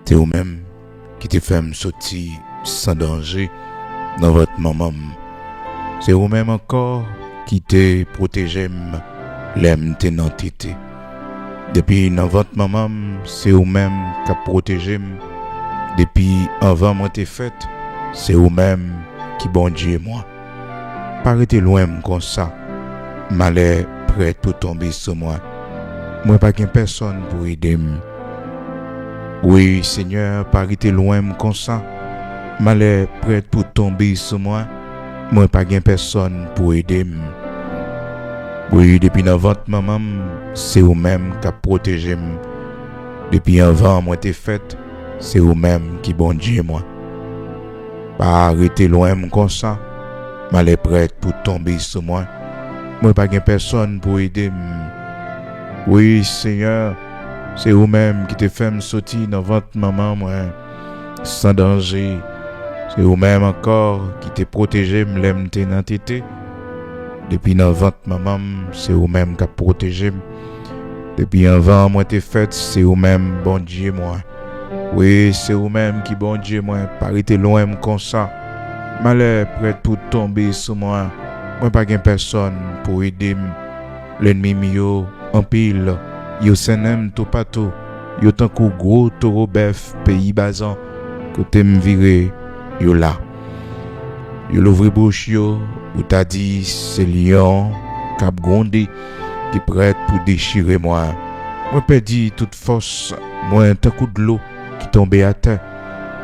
C'est vous-même qui te fait me sortir sans danger dans votre maman. C'est vous-même encore qui te protégé l'aime dans tété. Depuis dans votre maman, c'est vous-même qui a protégé. Depuis avant moi t'ai fait, c'est vous-même qui bon Dieu moi. Pas rester loin comme ça. Malheur prêt pour tomber sur moi. Moi pas qu'une personne pour aider. Oui, Seigneur, pas rester loin comme ça. Malheur prêt pour tomber sur moi. Moi pas qu'une personne pour aider. Oui, depuis dans votre maman, c'est vous-même qui a protégé. Depuis avant moi t'ai fait, c'est vous-même qui bon Dieu moi. Pas arrêter loin comme ça. Malheur prêt pour tomber sur moi. Moi pas qu'une personne pour aider. Oui, Seigneur, c'est vous-même qui te fait me sortir dans votre maman, moi, sans danger. C'est vous-même encore qui te protégé, me l'aime dans tété. Depuis dans votre maman, c'est vous-même qui a protégé. Depuis avant, moi t'es fait, c'est vous-même, bon Dieu, moi. Oui, c'est vous-même qui, bon Dieu, moi, parité loin comme ça. Malheur prêt pour tomber sur moi. Moi pas qu'une personne pour aider. L'ennemi mio en pile, yo senem tout patou, yo tant kou gros taureau bœuf pays bazan, côté me virer, yo là. Yo l'ouvre bouche yo, ou t'a dit c'est lion cap grondé qui prête pour déchirer moi. Moi perdu toute force, moi tant coup de l'eau qui tombait à terre,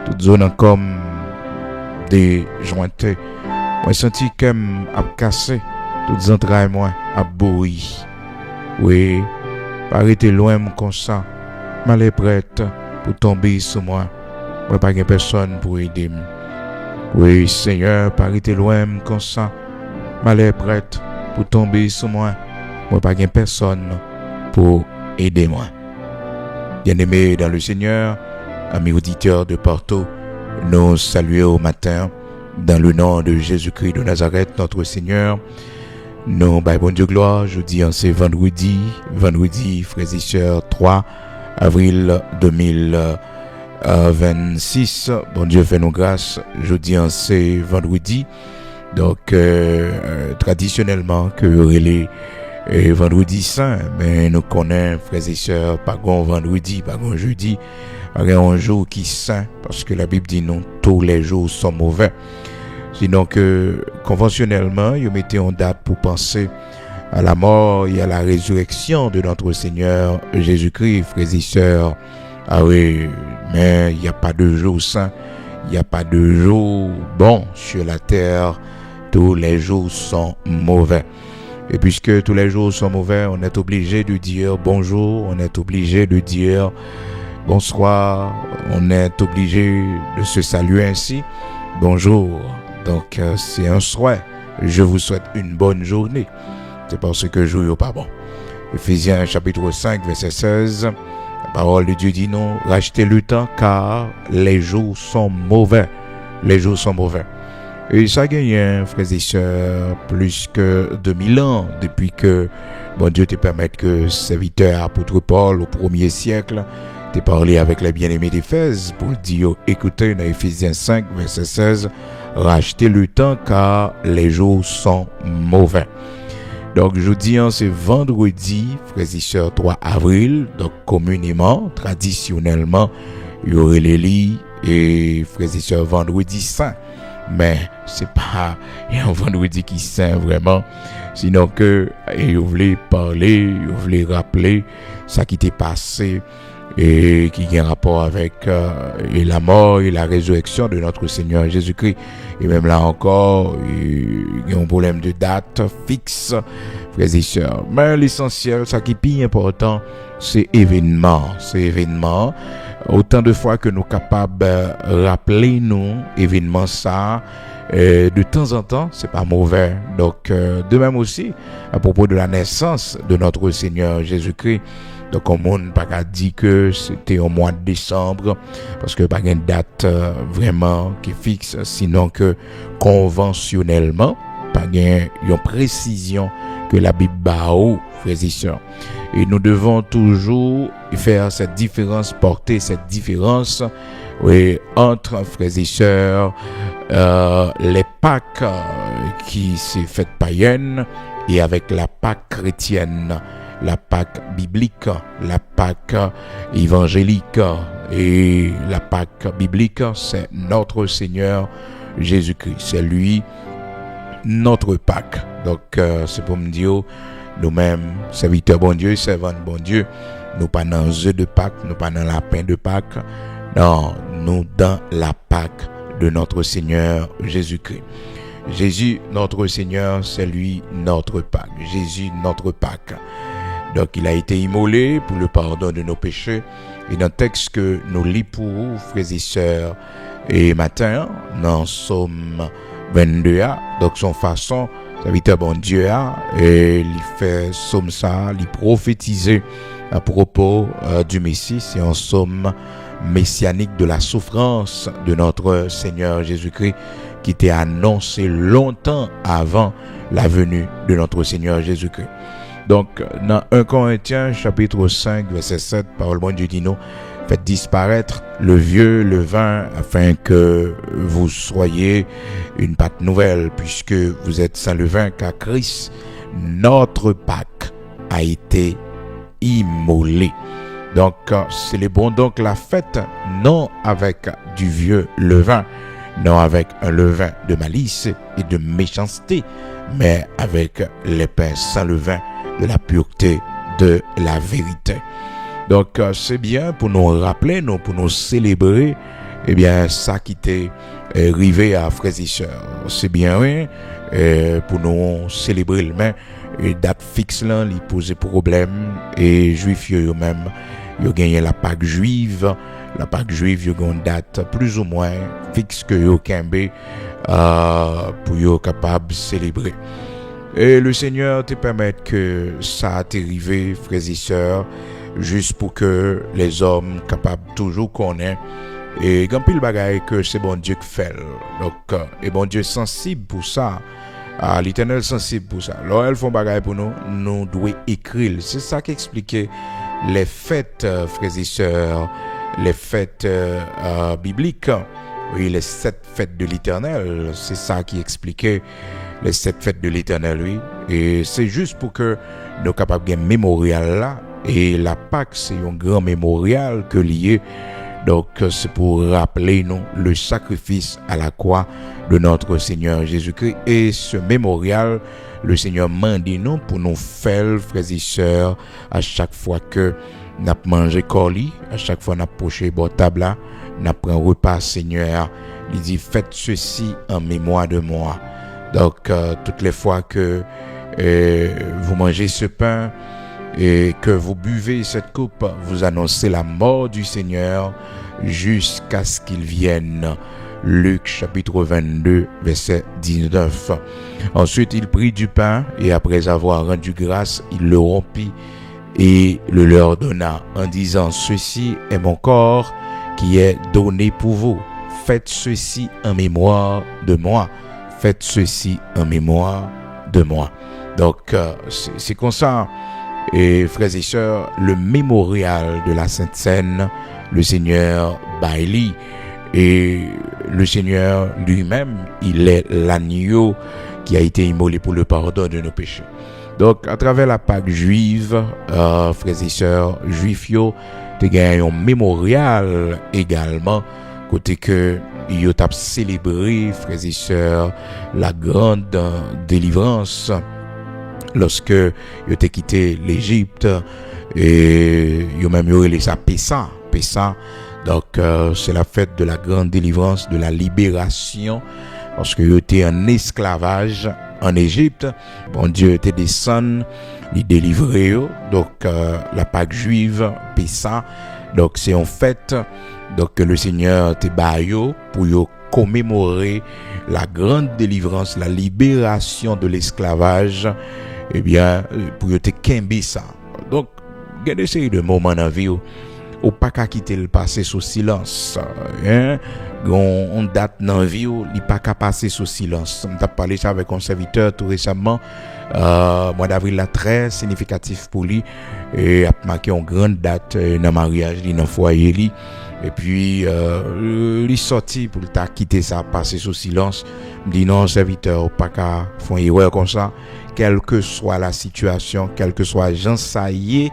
toute zone comme des jointés. Moi senti comme a cassé, toutes entrailles moi a boui. Oui, pas rester loin comme ça. Malheur prête pour tomber sur moi. Moi pas qu'une personne pour aider. Oui, Seigneur, pas rester loin comme ça. Malheur prête pour tomber sur moi. Moi pas qu'une personne pour aider moi. Bien-aimés dans le Seigneur, amis auditeurs de partout, nous saluons au matin dans le nom de Jésus-Christ de Nazareth, notre Seigneur. Nous, bon Dieu gloire, je dis en ce vendredi, frères et sœurs, 3 avril 2026. Bon Dieu fait nous grâce, je dis en ce vendredi. Donc, traditionnellement, que relais vendredi saint, mais nous connaissons, frères et sœurs, pas grand vendredi, pas grand jeudi, pas un jour qui saint, parce que la Bible dit non, tous les jours sont mauvais. Sinon que conventionnellement, ils mettaient en date pour penser à la mort et à la résurrection de notre Seigneur Jésus-Christ, frères et sœurs. Ah oui, mais il n'y a pas de jour saint, il n'y a pas de jour bon sur la terre. Tous les jours sont mauvais. Et puisque tous les jours sont mauvais, on est obligé de dire bonjour, on est obligé de dire bonsoir, on est obligé de se saluer ainsi. Bonjour. Donc, c'est un souhait. Je vous souhaite une bonne journée. C'est parce que je joue pas bon. Ephésiens chapitre 5, verset 16. La parole de Dieu dit non, rachetez le temps car les jours sont mauvais. Les jours sont mauvais. Et ça gagne, frères et sœurs, plus que 2000 ans depuis que bon Dieu te permette que serviteur apôtre Paul au 1er siècle t'ai parlé avec les bien-aimés d'Éphèse pour dire, écoutez, dans Ephésiens 5, verset 16, rachetez le temps car les jours sont mauvais. Donc, je dis, c'est vendredi, frères et sœurs, 3 avril, donc communément, traditionnellement, il y aurait les lits et frères et sœurs, vendredi saint. Mais c'est pas un vendredi qui saint vraiment, sinon que vous voulez parler, vous voulez rappeler ça qui t'est passé et qui a un rapport avec et la mort et la résurrection de notre Seigneur Jésus-Christ. Et même là encore, il y a un problème de date fixe, frères et sœurs. Mais l'essentiel, ça qui est plus important, c'est événement. C'est événement. Autant de fois que nous sommes capables de rappeler nous événement ça, de temps en temps, c'est pas mauvais. Donc, de même aussi, à propos de la naissance de notre Seigneur Jésus-Christ, donc on ne peut pas dire que c'était au mois de décembre, parce que pas une date vraiment qui fixe, sinon que conventionnellement, pas une précision que la Bible bao, frères et sœurs. Et nous devons toujours faire cette différence, porter cette différence, oui, entre frères et sœurs, les Pâques qui s'est faite païenne et avec la Pâque chrétienne, la Pâque biblique, la Pâque évangélique. Et la Pâque biblique, c'est notre Seigneur Jésus-Christ. C'est lui, notre Pâque. Donc, c'est pour me dire, nous-mêmes, serviteurs bon Dieu, servants bon Dieu, nous pas dans œufs de Pâques, nous pas dans lapin de Pâques. Non, nous dans la Pâque de notre Seigneur Jésus-Christ. Jésus, notre Seigneur, c'est lui, notre Pâque. Jésus, notre Pâque. Donc, il a été immolé pour le pardon de nos péchés. Et dans le texte que nous lisons pour vous, frères et sœurs, et matin, dans Somme 22, donc son façon, serviteur bon Dieu, et il fait Somme ça, il prophétiser à propos du Messie, c'est un Somme messianique de la souffrance de notre Seigneur Jésus-Christ, qui était annoncé longtemps avant la venue de notre Seigneur Jésus-Christ. Donc, dans 1 Corinthiens, chapitre 5, verset 7, parole bon Dieu dit nous, faites disparaître le vieux levain afin que vous soyez une pâte nouvelle, puisque vous êtes sans levain, car Christ, notre Pâque, a été immolé. Donc, célébrons donc la fête, non avec du vieux levain, non avec un levain de malice et de méchanceté, mais avec les pains sans levain de la pureté de la vérité. Donc, c'est bien pour nous rappeler, pour nous célébrer, eh bien, ça qui t'est arrivé à frères et sœurs. C'est bien, oui, pour nous célébrer le même, date fixe là, il pose problème, et juifs eux-mêmes, ils ont gagné la Pâque juive. La Pâque juive, ils ont une date plus ou moins fixe que ils ont pour être capable de célébrer. Et le Seigneur te permette que ça t'arrive, frères et sœurs, juste pour que les hommes capables toujours connaissent et quand pile bagaille que c'est bon Dieu qui fait. Donc, et bon Dieu sensible pour ça. L'Éternel sensible pour ça. Alors, elles font bagaille pour nous, nous devons écrire. C'est ça qui expliquait les fêtes, frères et sœurs, les fêtes bibliques. Oui, les 7 fêtes de l'Éternel. C'est ça qui expliquait les 7 fêtes de l'Éternel, oui. Et c'est juste pour que nous soyons capables de mémorial là. Et la Pâque, c'est un grand mémorial que lié. Donc, c'est pour rappeler nous le sacrifice à la croix de notre Seigneur Jésus-Christ. Et ce mémorial, le Seigneur m'a dit nous pour nous faire, frères et sœurs, à chaque fois que nous avons mangé colis, à chaque fois que nous avons approché bon table là, nous avons pris un repas, Seigneur. Il dit, faites ceci en mémoire de moi. Donc, toutes les fois que vous mangez ce pain et que vous buvez cette coupe, vous annoncez la mort du Seigneur jusqu'à ce qu'il vienne. Luc chapitre 22, verset 19. Ensuite, il prit du pain et après avoir rendu grâce, il le rompit et le leur donna en disant, ceci est mon corps qui est donné pour vous. Faites ceci en mémoire de moi. Faites ceci en mémoire de moi. Donc, c'est comme ça. Et frères et sœurs, le mémorial de la Sainte Seine, le Seigneur Bailly, et le Seigneur lui-même, il est l'agneau qui a été immolé pour le pardon de nos péchés. Donc, à travers la Pâque juive, frères et sœurs, juifs, te gagnent un mémorial également, côté que ils ont célébré, frères et sœurs, la grande délivrance lorsque ils ont quitté l'Égypte et ils ont même eu ça Pessa. Donc, c'est la fête de la grande délivrance, de la libération, parce qu'ils étaient en esclavage en Égypte. Bon Dieu était descendu, les délivrer. Donc, la Pâque juive, Pessa. Donc, c'est en fête. Donc, le Seigneur te baillot pour commémorer la grande délivrance, la libération de l'esclavage. Eh bien, pour te kembe ça. Donc, il y a des séries de moments dans la vie ou pas qu'à quitter le passé sous silence. Hein? On date dans la vie, il pas qu'à passer sous silence. On a parlé ça avec un serviteur tout récemment. Mois d'avril là très significatif pour lui et a marqué une grande date dans le mariage, dans le foyer lui. Et puis il sorti pour t'a quitter ça, passer sous silence. Me dit non serviteur pas qu'à faire une erreur comme ça, quelle que soit la situation, quel que soit gens ça y est,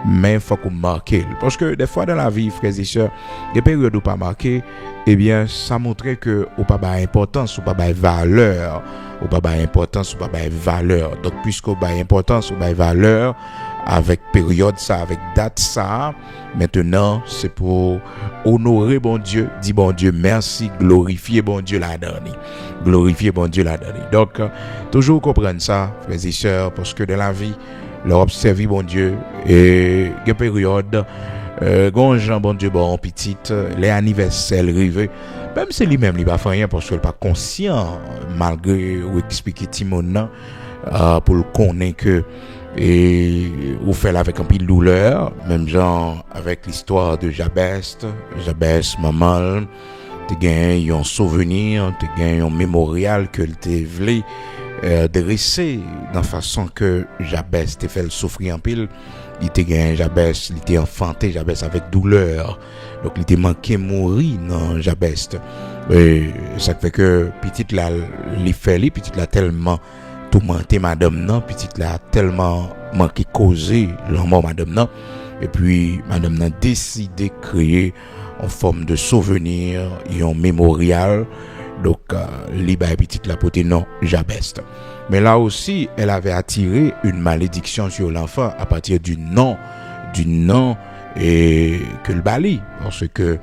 mais faut qu'on marque parce que des fois dans la vie frères et sœurs, des périodes où pas marqué, eh bien ça montrait que ou pas importance ou pas valeur, ou pas importance ou pas valeur. Donc puisque ou pas importance ou pas valeur avec période ça, avec date ça, maintenant c'est pour honorer bon Dieu, dire bon Dieu merci, glorifier bon Dieu la dernière, glorifier bon Dieu la dernière. Donc toujours comprendre ça frères et sœurs, parce que dans la vie leur observer bon Dieu et des périodes gon Jean bon Dieu bon petite les anniversaires arrivés, même si lui-même il pas fait rien parce qu'il pas conscient malgré ou expliquer Timon pour le connaître que et ou fait avec un peu de douleur, même genre avec l'histoire de Jabez maman tu gagnes un souvenir, tu gagnes un mémorial que tu voulais dressé dans façon que Jabez te fait le souffrir en pile. Il te gagné Jabez, il était enfanté Jabez avec douleur, donc il était manqué mourir dans Jabez. Et ça fait que petite là il fait lui petite là tellement tourmenté madame non, petite là tellement manqué causé la mort madame non, et puis madame non décidé de créer en forme de souvenir et un mémorial. Donc li ba petite la pote non Jabez. Mais là aussi elle avait attiré une malédiction sur l'enfant à partir du nom et que le bali, parce que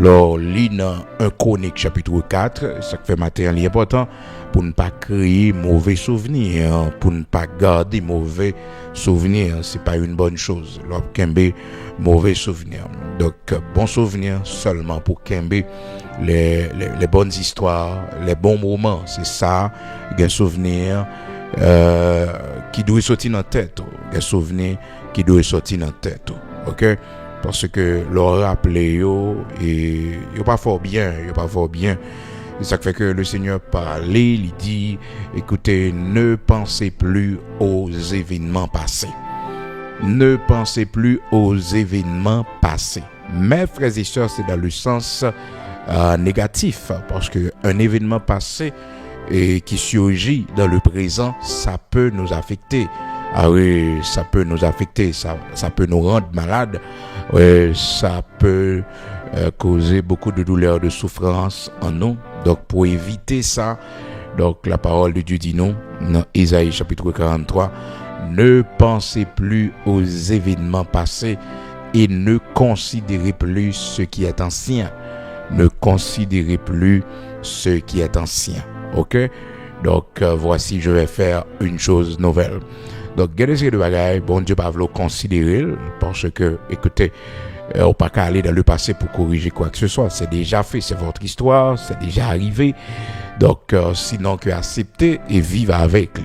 lors lit dans 1 Chronique chapitre 4, ça fait matériel important pour ne pas créer mauvais souvenirs, pour ne pas garder mauvais souvenirs, c'est pas une bonne chose. Lors kembe mauvais souvenirs. Donc bon souvenir seulement pour kembe les bonnes histoires, les bons moments, c'est ça, un souvenir qui doit sortir dans la tête, un souvenir qui doit sortir dans la tête. OK? Parce que leur rappeler yo et yo pas fort bien. Et ça fait que le Seigneur parlait, il dit écoutez, ne pensez plus aux événements passés. Ne pensez plus aux événements passés. Mais frères et sœurs, c'est dans le sens négatif, parce que un événement passé et qui surgit dans le présent, ça peut nous affecter. Ah oui, ça peut nous affecter, ça peut nous rendre malades, ouais, ça peut causer beaucoup de douleur, de souffrance en nous. Donc pour éviter ça, donc la parole de Dieu dit non, dans Isaïe chapitre 43, ne pensez plus aux événements passés et ne considérez plus ce qui est ancien. Ne considérez plus ce qui est ancien. OK? Donc voici, je vais faire une chose nouvelle. Donc, gardez de bagaille, bon Dieu pas le considérer parce que, écoutez, on ne peut pas aller dans le passé pour corriger quoi que ce soit. C'est déjà fait, c'est votre histoire, c'est déjà arrivé. Donc, sinon que accepter et vivre avec lui.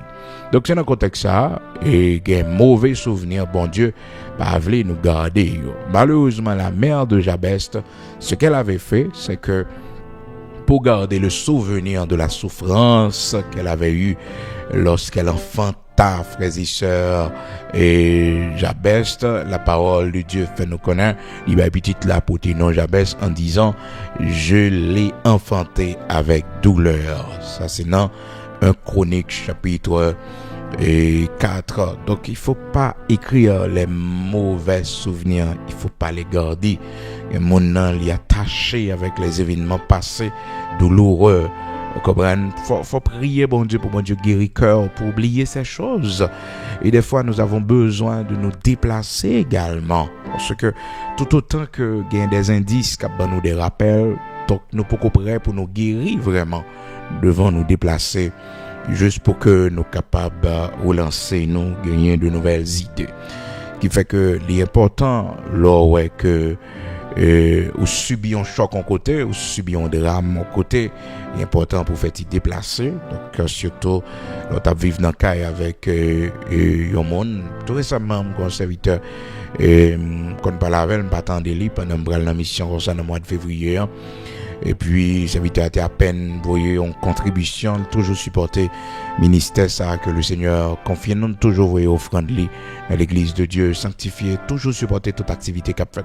Donc, c'est dans le contexte ça, et il y a un mauvais souvenir, bon Dieu, pas voulu nous garder. Malheureusement, la mère de Jabez, ce qu'elle avait fait, c'est que pour garder le souvenir de la souffrance qu'elle avait eue lorsqu'elle enfanta, frères et sœurs, et Jabez, la parole de Dieu fait nous connaître, il va petite là pour non Jabez en disant je l'ai enfanté avec douleur. Ça c'est dans 1 Chronique chapitre 4. Donc il faut pas écrire les mauvais souvenirs, il faut pas les garder. Et mon nom est attaché avec les événements passés douloureux. Vous comprenez? Faut prier bon Dieu pour bon Dieu guérir cœur, pour oublier ces choses. Et des fois nous avons besoin de nous déplacer également, parce que tout autant que il y a des indices qui nous des rappels, donc nous pouvons prêts pour nous guérir vraiment, devant nous déplacer juste pour que nous capables de relancer, nous gagner de nouvelles idées. Qui fait que l'important là ouais que ou subit un choc en côté, ou subit un drame en côté, c'est important pour faire t'y déplacer. Donc surtout quand tu vivre dans caille avec un monde. Tout récemment mon serviteur et qu'on parle avec pas attendre lui pendant la mission comme ça dans le mois de février. Et puis, serviteur était à peine, voyez, en contribution, toujours supporter ministère ça que le Seigneur confie, nous toujours voyez offrande dans l'église de Dieu, sanctifier, toujours supporter toute activité qu'a fait.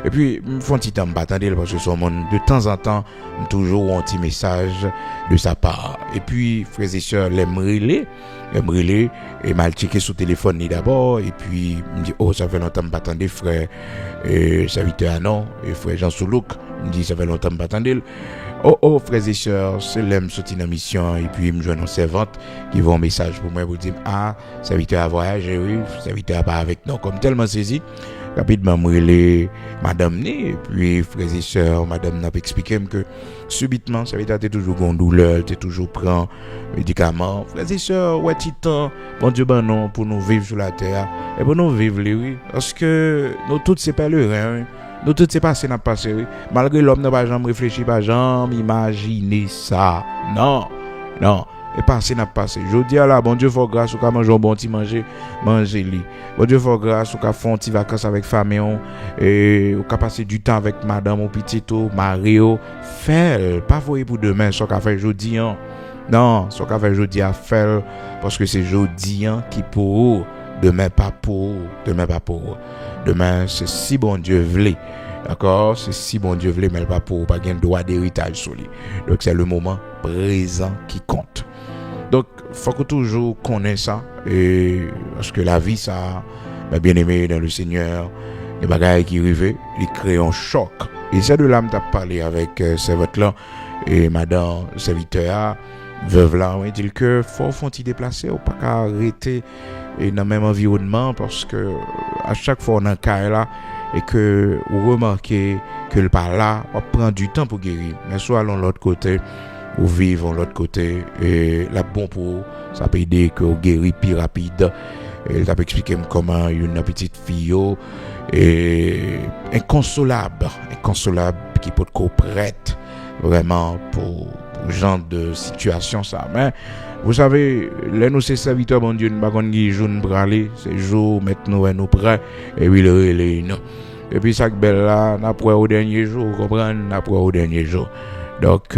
Et puis, font petit temps m'attendre parce que son monde de temps en temps, toujours un petit message de sa part. Et puis, frères et sœurs, l'aimerait et mal checké sur téléphone ni d'abord et puis me dit oh ça fait longtemps pas attendre frère et serviteur non et frère Jean Soulouk me dit ça fait longtemps pas attendre oh frères et sœurs c'est l'aime sorti dans mission et puis me joindre une servante qui va un message pour moi pour dire ah serviteur a voyagé oui serviteur pas avec nous comme tellement saisi rapidement me madame né et puis frères et sœurs madame n'a expliqué que subitement serviteur était toujours en douleur était toujours prend médicaments frères et sœurs ouais titan bon Dieu ben non pour nous vivre sur la terre et pour nous vivre oui parce que nous tous c'est pas le rien nous tous c'est passé n'a passé oui malgré l'homme n'a pas jamais réfléchi pas jamais imaginer ça non et passé n'a passé je dis à la bon Dieu faut grâce ou qu'à manger un bon petit manger lui bon Dieu faut grâce ou qu'à faire un petit vacances avec famille et ou qu'à passer du temps avec madame ou petit ou Mario fait pas voyer pour demain ce qu'a fait jeudi non ce qu'a fait jeudi à faire parce que c'est jeudi qui pour demain pas pour demain c'est si bon Dieu voulait. D'accord, c'est si bon Dieu voulait mais pas pour pas gain droit d'héritage sur lui. Donc c'est le moment présent qui compte. Donc faut que toujours connaisse ça et parce que la vie ça bien aimé dans le Seigneur les bagailles qui arrivent, ils créent un choc. Et c'est de là que tu as parlé avec serviteur là et madame serviteur veuve là on dit que faut t'y déplacer ou pas arrêter dans le même environnement parce que à chaque fois on a un cas là et que vous remarquez que le par là on prend du temps pour guérir mais soit allons l'autre côté ou vivons l'autre côté et la bon pour ça peut aider que vous guérir plus rapide et il t'a expliqué comment une petite fille et inconsolable qui peut être prête vraiment pour genre de situation ça mais vous savez les nous c'est serviteurs bon Dieu pas qu'on dit jour braler c'est jour maintenant nous prêt et puis le non et puis ça belle là après au dernier jour comprendre après au dernier jour donc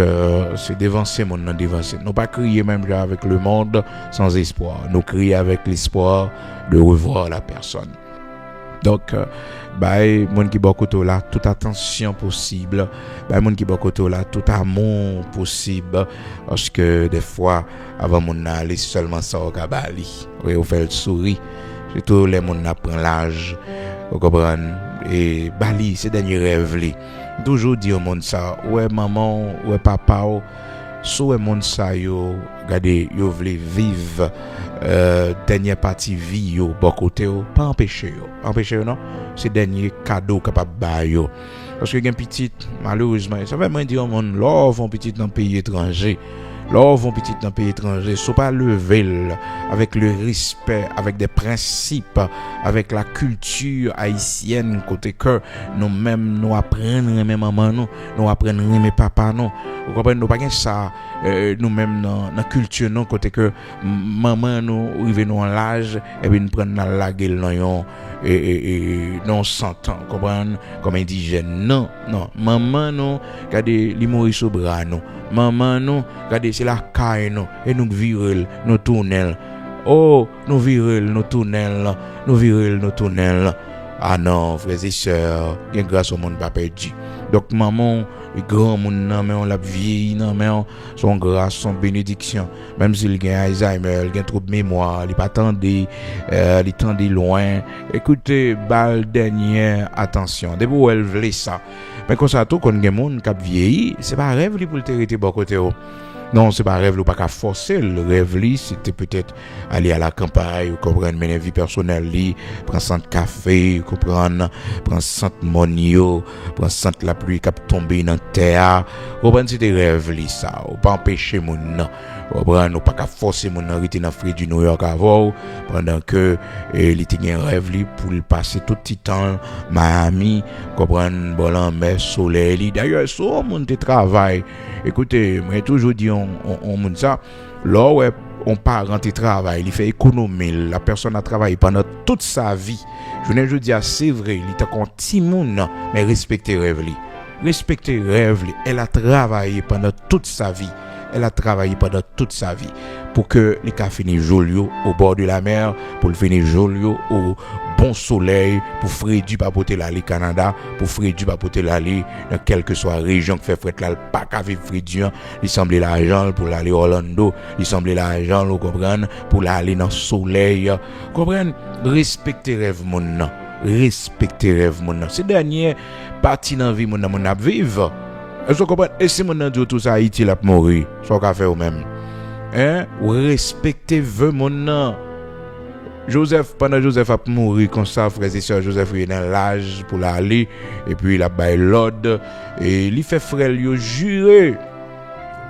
c'est dévancer mon non dévancer nous pas crier même avec le monde sans espoir nous crier avec l'espoir de revoir la personne. Donc moun qui bokoto là toute attention possible moun qui bokoto là tout amour possible parce que des fois avant mon aller seulement ça au kabali on fait le sourire surtout les moun apprend l'âge vous comprenez et bali c'est dernier rêve li toujours dire au monde ça ouais maman ouais papa so monde ça yo regardez yo vle vivre dernière partie vie yo bon côté pas empêcher non c'est dernier cadeau capable ba yo parce que gen petite malheureusement ça veut dire au monde là vont petite dans pays étranger faut pas lever avec le respect, avec des principes, avec la culture haïtienne côté que nous-mêmes nous apprenons même maman nous apprenons mes papa nous. Vous comprenez nous pas ça nous-mêmes dans culture non côté que maman nous arrivons en l'âge et puis nous prenons la gueule non et non s'entend comprendre comme indigène non maman nous regardez li mourir sous bras nous maman nous regardez c'est la caille nous et nous virel nous tournel nous virel nous tournel ah non frères et sœurs grâce au monde pas perdu donc maman grand monde non mais on l'a vieilli non mais son grâce son bénédiction même s'il gagne Alzheimer il gagne trop de mémoire il pas attendé il tendait loin écoutez balle dernière attention depuis où elle voulait ça mais comme ça tout quand gagne monde qui vieilli c'est pas rêve li pour le territoire bon côté non c'est pas rêve ou pas qu'à forcer le rêve li c'était peut-être aller à la campagne ou comprendre mes vie personnelle li prendre centre café comprendre prendre centre monio prendre centre la pluie qui tomber dans terre comprendre c'était rêve li ça ou pas empêcher mon non comprendre ou pas qu'à forcer mon arrêter dans frais du New York avant pendant que il était un rêve li pour le passer tout petit temps Miami comprendre bon en mer soleil d'ailleurs so mon travail écoutez moi toujours dit on monde ça là ouais on part rentrer travail il fait économie la personne a travaillé pendant toute sa vie Je ne dis c'est vrai, il était un petit monde, mais respecter rêve li. Respecter rêve li. Elle a travaillé pendant toute sa vie. Elle a travaillé pendant toute sa vie pour que les cas finissent joli au bord de la mer, pour le finir joli au bon soleil, pour Frédu papoter l'aller Canada, pour Frédu papoter l'aller dans quelle que soit région qui fait fret là, pas qu'à vivre Frédu, il semblait l'argent pour l'aller Orlando, il semblait l'argent, vous comprenez, pour l'aller dans le soleil, comprenez, respecter rêve mon nom, respecter rêve mon nom. C'est dernier partie dans vie mon nom a vivre. Est-ce que vous comprenez? Et si mon nom dit tout ça Haïti l'a mourir, ça qu'a fait ou même. Hein? Ou respecter veut mon nom. Pendant Joseph a mouru comme ça, frères et sœurs, Joseph est dans l'âge pour l'aller, et puis il a baillé l'ordre, et il fait frère lui jurer.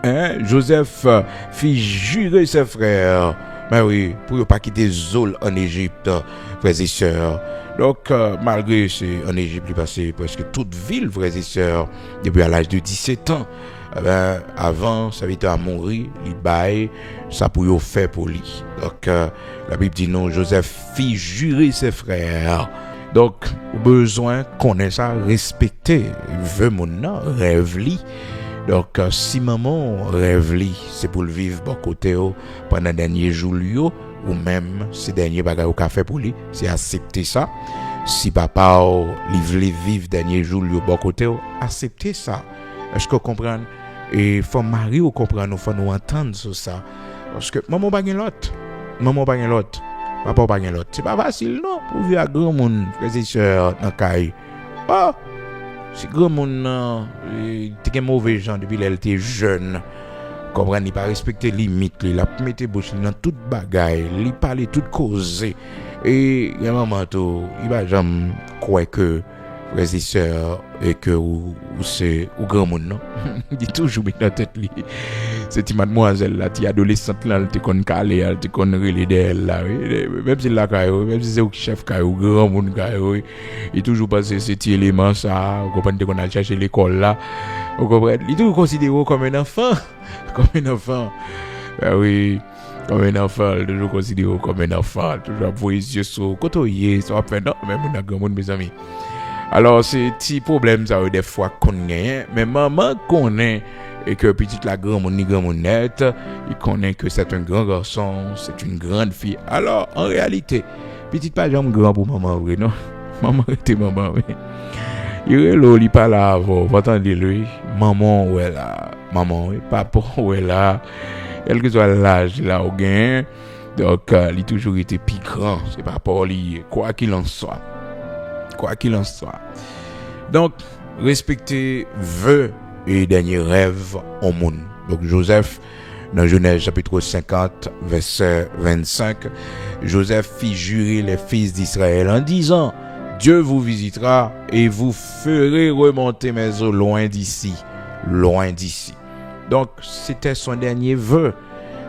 Hein? Joseph fit jurer ses frères. Mais oui, pour ne pas quitter Zol en Égypte, frères et sœurs. Donc, malgré c'est en Égypte, il passé presque toute ville, frères et sœurs, depuis à l'âge de 17 ans. Avant, ça avait été à mourir, il baille, ça pouvait faire pour lui. Donc, la Bible dit non, Joseph fit jurer ses frères. Donc, besoin qu'on ait ça respecté. Veut mon nom, rêve li. Donc, si maman rêve li, c'est pour le vivre bon côté pendant les derniers jours, ou même ces derniers bagages au café pour lui, c'est accepter ça. Si papa il veut vivre derniers jours bon côté, accepter ça. Est-ce que vous comprenez? Et faut mari ou comprendre, faut nous entendre sur ça. Parce que maman pas l'autre. Maman pas l'autre. Papa pas l'autre. C'est pas facile non pour vivre à grand monde, frères et sœurs dans caille. Oh, si grand monde t'es mauvais gens depuis elle était jeune. Comprendre, il pas respecter limite, il a mettre bouche dans toute bagaille, il parler toute cause. Et il y a maman tout, il va jamais croire que frères et sœurs et que ou c'est ou grand monde non. Il dit toujours dans tête lui. Cette mademoiselle là, ti adolescente là, elle te connaît caler, elle te connaît relé d'elle là. Même si là même si c'est au chef ou grand monde il toujours passer cet élément ça, vous comprenez qu'on a cherché l'école là. Vous comprenez? Il toujours considéré comme un enfant, comme un enfant. Ben oui. Comme un enfant, toujours considéré comme un enfant, toujours pour les yeux sur côté, ça va faire non, même on a grand monde mes amis. Alors c'est petit problème ça des fois qu'on gagne, mais maman connaît et que petite la grand monde ni grand monde net, il connaît que c'est un grand garçon, c'est une grande fille. Alors en réalité, petite pas jamais grand pour maman vrai non. Maman était maman oui. Il pas là avant, vous entendez lui, maman ouais là, maman oui, papa ouais là. Quel que soit l'âge là au gain, donc il a toujours été plus grand, c'est pas pour lui quoi qu'il en soit. Quoi qu'il en soit. Donc, respecter vœux et dernier rêve au monde. Donc, Joseph, dans Genèse chapitre 50, verset 25, Joseph fit jurer les fils d'Israël en disant, Dieu vous visitera et vous ferez remonter mes eaux loin d'ici. Loin d'ici. Donc, c'était son dernier vœu.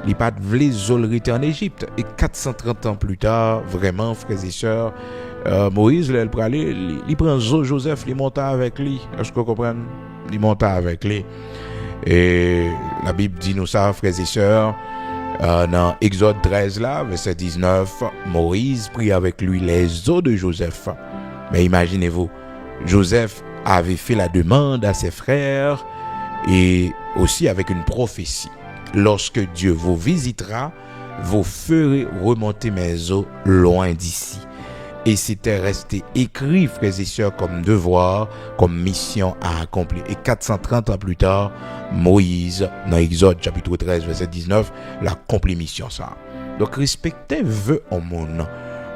Il n'a pas voulu zolriter en Égypte. Et 430 ans plus tard, vraiment, frères et sœurs, Moïse, il prend Joseph, il monte avec lui. Est-ce que vous comprenez? Il monte avec lui. Et la Bible dit nous ça, frères et sœurs, dans Exode 13, là, verset 19, Moïse prit avec lui les os de Joseph. Mais imaginez-vous, Joseph avait fait la demande à ses frères et aussi avec une prophétie. Lorsque Dieu vous visitera, vous ferez remonter mes eaux loin d'ici. Et c'était resté écrit, frères et sœurs, comme devoir, comme mission à accomplir. Et 430 ans plus tard, Moïse, dans Exode chapitre 13, verset 19, l'accomplit mission ça. Donc, respectez vœux au monde.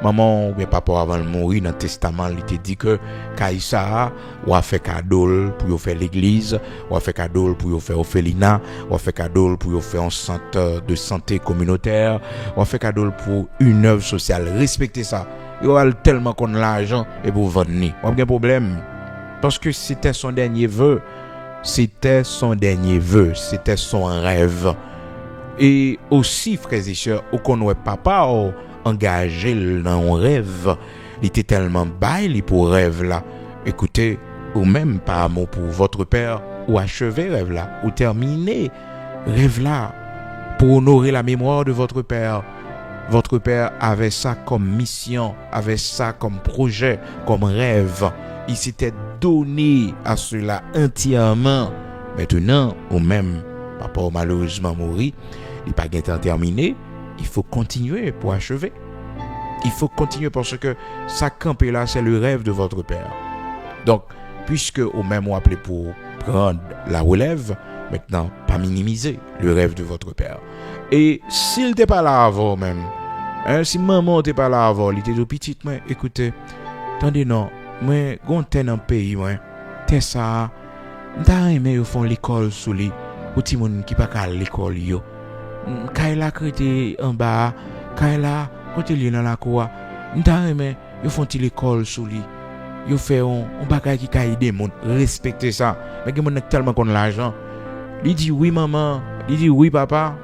Maman ou bien papa avant de mourir dans le testament, il te dit que Kaïsa ou a fait cadeau pour faire l'église, ou a fait cadeau pour faire orphelinat, ou a fait cadeau pour faire un centre de santé communautaire, ou a fait cadeau pour une œuvre sociale. Respectez ça. Il y a tellement qu'on a l'argent et pour vendre. Pas de problème. Parce que c'était son dernier vœu. C'était son dernier vœu. C'était son rêve. Et aussi, frères et sœurs, au qu'on ouais papa engagé dans un rêve. Il était tellement bail pour rêve là. Écoutez, ou même par amour pour votre père, ou achever rêve là, ou terminer rêve là, pour honorer la mémoire de votre père. Votre père avait ça comme mission, avait ça comme projet, comme rêve. Il s'était donné à cela entièrement. Maintenant, ou même, papa malheureusement mourir, il n'est pas bien terminé. Il faut continuer pour achever. Il faut continuer parce que ça campe là, c'est le rêve de votre père. Donc, puisque au même vous appelez pour prendre la relève, maintenant, pas minimiser le rêve de votre père. Et s'il n'était pas là avant même, si maman n'était pas là avant, il était tout petit, mais écoutez, attendez non, moi, quand t'es dans le pays, moi, t'es ça, t'as aimé au fond l'école sous les, ou ti moun qui pas qu'à l'école yo. Quand il a créé en bas, quand il a quand il est dans la cour, t'as aimé, ils font l'école sous lui. Ils font un bagage qui a aidé moun, respecter ça. Mais que moun n'a tellement qu'on l'argent. Il dit oui maman, il dit oui papa.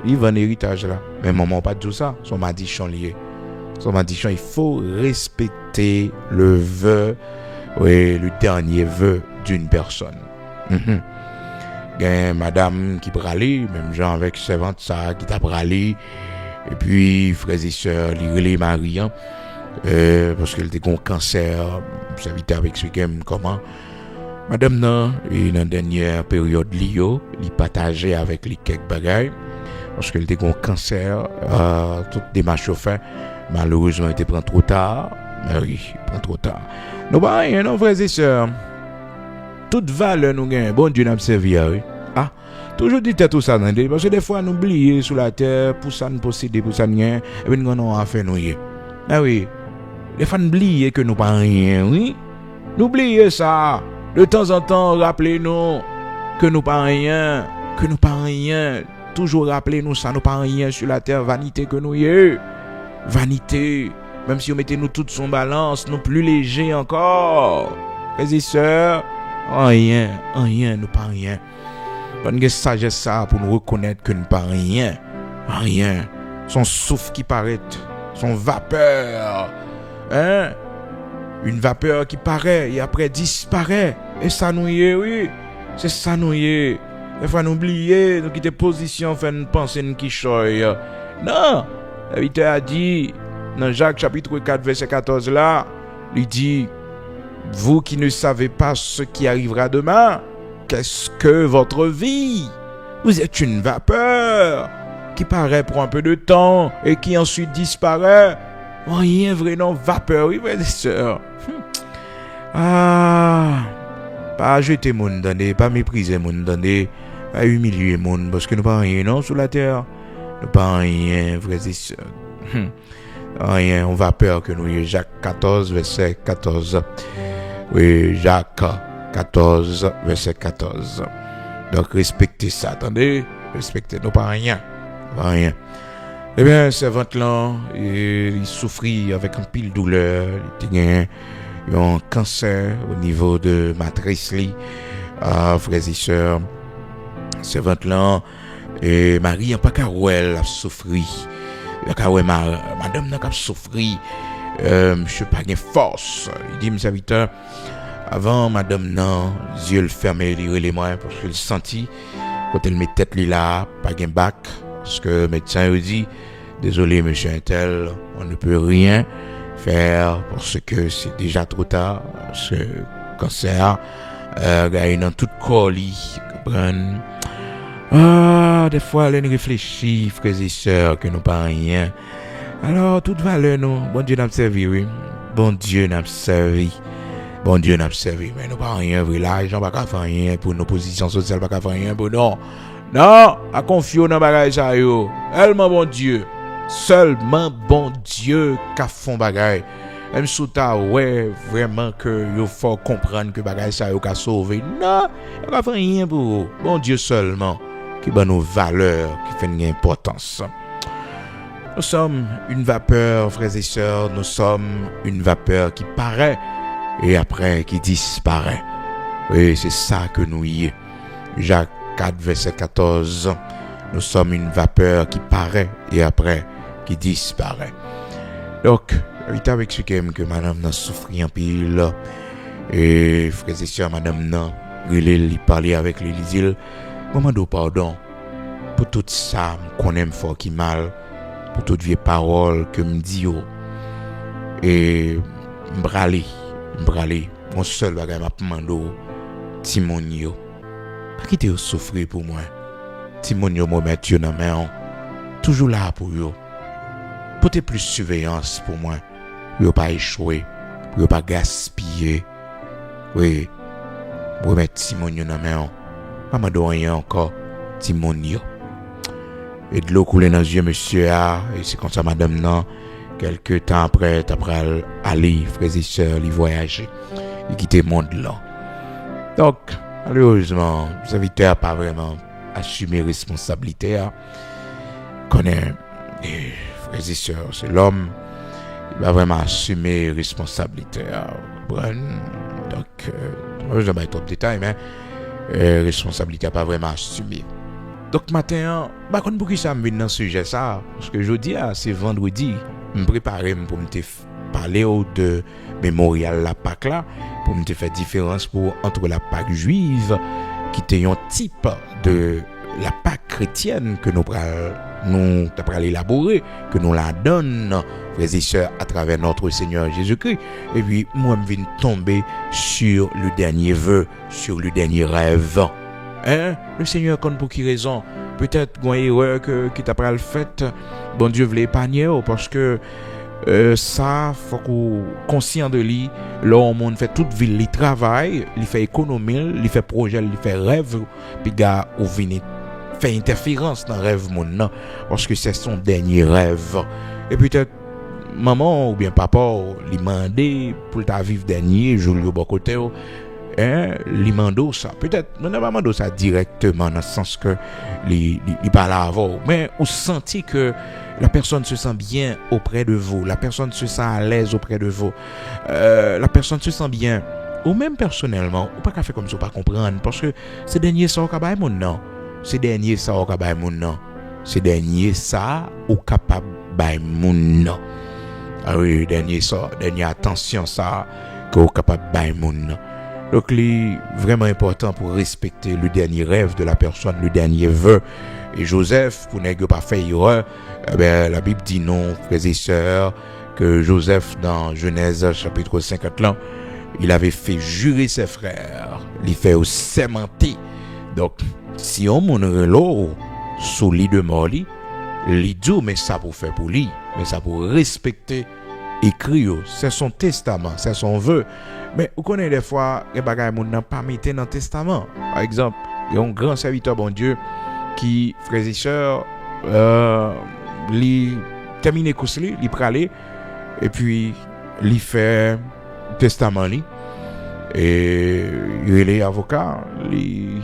Il va un héritage là. Mais maman pas tout ça, son maldition lié. Son maldition, il faut respecter le vœu, oui, le dernier vœu d'une personne. Madame qui bralait, même gens avec servante ça qui t'a bralé, et puis frères et sœurs, les mariants, parce qu'elle était un cancer, ça vite avec expliquer comment. Madame non, et dans la dernière période il partageait avec les quelques bagailles, parce qu'elle était un cancer, toutes des marches fait, malheureusement elle était prend trop tard, mais oui, prend trop tard. Nous pas rien, non frères et sœurs. Toute valeur nous gagne, bon Dieu n'a pas servi à eux. Toujours dit tout ça, parce que des fois nous oublions sur la terre, pour ça nous posséder, pour ça nous gagne, et puis nous avons affaire nous. Ah oui, des fois nous oublions que nous pas rien, oui. Nous oublions ça. De temps en temps, rappelez-nous que nous pas rien, que nous pas rien. Toujours rappelez-nous ça, nous pas rien sur la terre, vanité que nous y est. Vanité, même si on mettait nous toutes son balance, nous plus légers encore. Frères et sœurs, rien, nous pas rien. Bonne sagesse ça pour nous reconnaître que nous pas rien. Son souffle qui paraît, son vapeur. Une vapeur qui paraît et après disparaît. Et ça nous y est, oui. C'est ça nous y est. Des fois nous oublier, nous quitter position, faire une pensée, une quichoye. Non. La Bible a dit, dans Jacques chapitre 4, verset 14 là, il dit, vous qui ne savez pas ce qui arrivera demain, qu'est-ce que votre vie? Vous êtes une vapeur qui paraît pour un peu de temps et qui ensuite disparaît. Rien vrai non, vapeur, oui, frères et sœurs. Pas jeter mon donné, pas mépriser mon donné, pas humilier mon, parce que nous pas rien non sur la terre. Nous pas rien, frères et sœurs. Rien, on vapeur que nous, Jacques 14, verset 14. Oui, Jacques 14, verset 14. Donc, respectez ça, attendez. Respectez, nous pas rien. Eh bien, servante là, il souffrit avec un pile douleur. Il a un cancer au niveau de matrice. Frères et sœurs, servante là, et Marie, pas qu'à elle a souffri. Madame n'a pas souffri. Je suis pas de force. Il dit, mes serviteurs, avant, madame, non, yeux le fermé, il les moyens parce qu'il sentit, quand elle met tête là, pas de bac, parce que le médecin lui dit, désolé, monsieur Intel, on ne peut rien faire parce que c'est déjà trop tard, ce cancer, dans toute colis, des fois, elle réfléchit, frères et sœurs, que nous pas rien. Alors, toute valeur, nous, bon Dieu n'a pas servi, oui. Bon Dieu n'a pas servi. Mais nous pas rien, oui. L'argent pas faire rien pour nos positions sociales, pas faire rien pour nous. Non, à confier dans bagage ça yo. Seulement bon Dieu qu'a font bagage. Même sous ta ouais vraiment que il faut comprendre que bagage ça yo qu'a sauver. Non, pas faire rien pour bon Dieu seulement qui donne nos valeurs, qui fait une importance. Nous sommes une vapeur, frères et sœurs, nous sommes une vapeur qui paraît et après qui disparaît. Oui, c'est ça que nous y est. Jacques 4, verset 14. Nous sommes une vapeur qui paraît et après qui disparaît. Donc, il t'a expliqué que madame n'a souffert en pile. Et frères et sœurs, madame n'a, il parlait avec lui, il dit, maman, pardon pour tout ça qu'on aime fort qui mal. pour toutes vieilles paroles que me dit yo. Et m'bralé, mon seul bagage m'a demandé Timon yo. Pas quitter yo souffrir pour moi. Timon yo m'a mettre dans main. Toujours là pour yo. Porter plus surveillance pour moi. Yo pas échouer, yo pas gaspiller. Oui. Pour mettre Timon yo dans main. Maman doit encore Timon yo. Et de l'eau coulait dans les yeux, monsieur, et c'est comme ça, madame, non. Quelques temps après, t'apprends aller, frères et sœurs, les voyager, et quitter le monde là. Donc, malheureusement, le serviteur n'a pas vraiment assumé responsabilité. Connaît les frères et sœurs, c'est l'homme, il va vraiment assumer responsabilité. Donc, je ne vais pas trop de détails, mais responsabilité n'a pas vraiment assumé. Donc matin, bah quand pour qui ça me vient dans ce sujet ça parce que jeudi c'est vendredi, me préparer pour me parler de mémorial la Pâque là pour me faire différence entre la Pâque juive qui était un type de la Pâque chrétienne que nous t'apprend élaborer, que nous la donne frères et sœurs à travers notre Seigneur Jésus-Christ. Et puis moi je viens tomber sur le dernier vœu, sur le dernier rêve. Le Seigneur compte pour qui raison? Peut-être une erreur qui t'a pas le fait. Bon Dieu voulait épargner parce que ça faut qu'on conscient de lui. Là on monde fait toute ville, il travaille, il fait économie, il fait projet, il fait rêve, puis gars ou venir faire interférence dans rêve mon non parce que c'est son dernier rêve. Et peut-être maman ou bien papa lui demander pour ta vivre dernier jour au bon côté. L'imando ça peut-être non pas mando ça directement dans le sens que il parle avant mais on sentit que la personne se sent bien auprès de vous, la personne se sent à l'aise auprès de vous, la personne se sent bien ou même personnellement ou pas qu'à faire comme ça pas comprendre parce que c'est dernier ça au capable mon non c'est dernier ça au capable mon non c'est dernier ça au capable bail mon non ah oui dernier ça dernière attention ça qu'au capable bail mon non. Donc, c'est vraiment important pour respecter le dernier rêve de la personne, le dernier vœu. Et Joseph, pour ne pas faire erreur, la Bible dit non, frères et sœurs, que Joseph, dans Genèse chapitre 50, là, il avait fait jurer ses frères, il fait au sémenter. Donc, si on montre l'eau sous lit de mort, il dit, mais ça pour faire pour lui, mais ça pour respecter écrit, c'est son testament, c'est son vœu. Mais vous connaissez des fois, les bagages n'ont pas mis dans le testament. Par exemple, il y a un grand serviteur, bon Dieu, qui, frères et sœurs, il termine le cours, il pralé, et puis il fait testament. Et il est avocat, il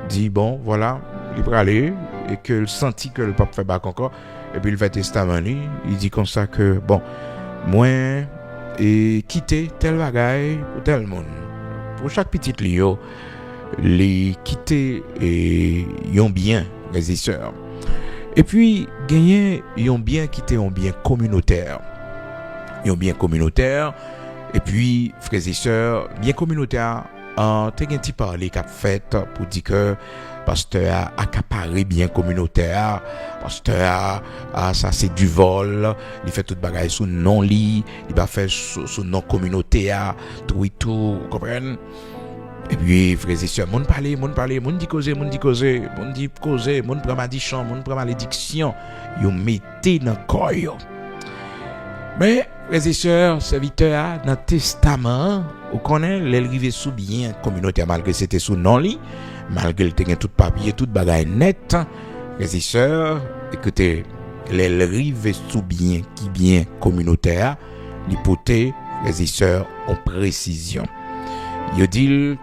dit, bon, voilà, il pralé, et qu'il sentit que le pape fait bac encore, et puis il fait testament. Il dit comme ça que, bon, moi, et quitter tel bagaille ou tel monde. Pour chaque petite lio, les quitter et yon bien, les et sœurs. Et puis, gagner yon bien quitter yon bien communautaire. Yon bien communautaire. Et puis, frères et sœurs, bien communautaire, t'es un petit parler qu'a fait pour dire que pasteur a accaparé bien communautaire, pasteur ça c'est du vol, il fait toute bagaille sous non lit, il va faire sous non communautaire, tout et tout, vous comprenez? Et puis frères et sœurs, mon parler, mon dit causer, mon prend malédiction, mon prend malédiction, yo mettez dans corps. Mais frères et sœurs, serviteur dans testament, vous connaissez, l'arrivée sous bien communautaire malgré c'était sous non lit. Malgré le terrain tout papier, toute bagaille nette, les sœurs, écoutez, les rives sous bien, qui bien communautaire, l'hypothèse, les sœurs, en précision. Ils disent,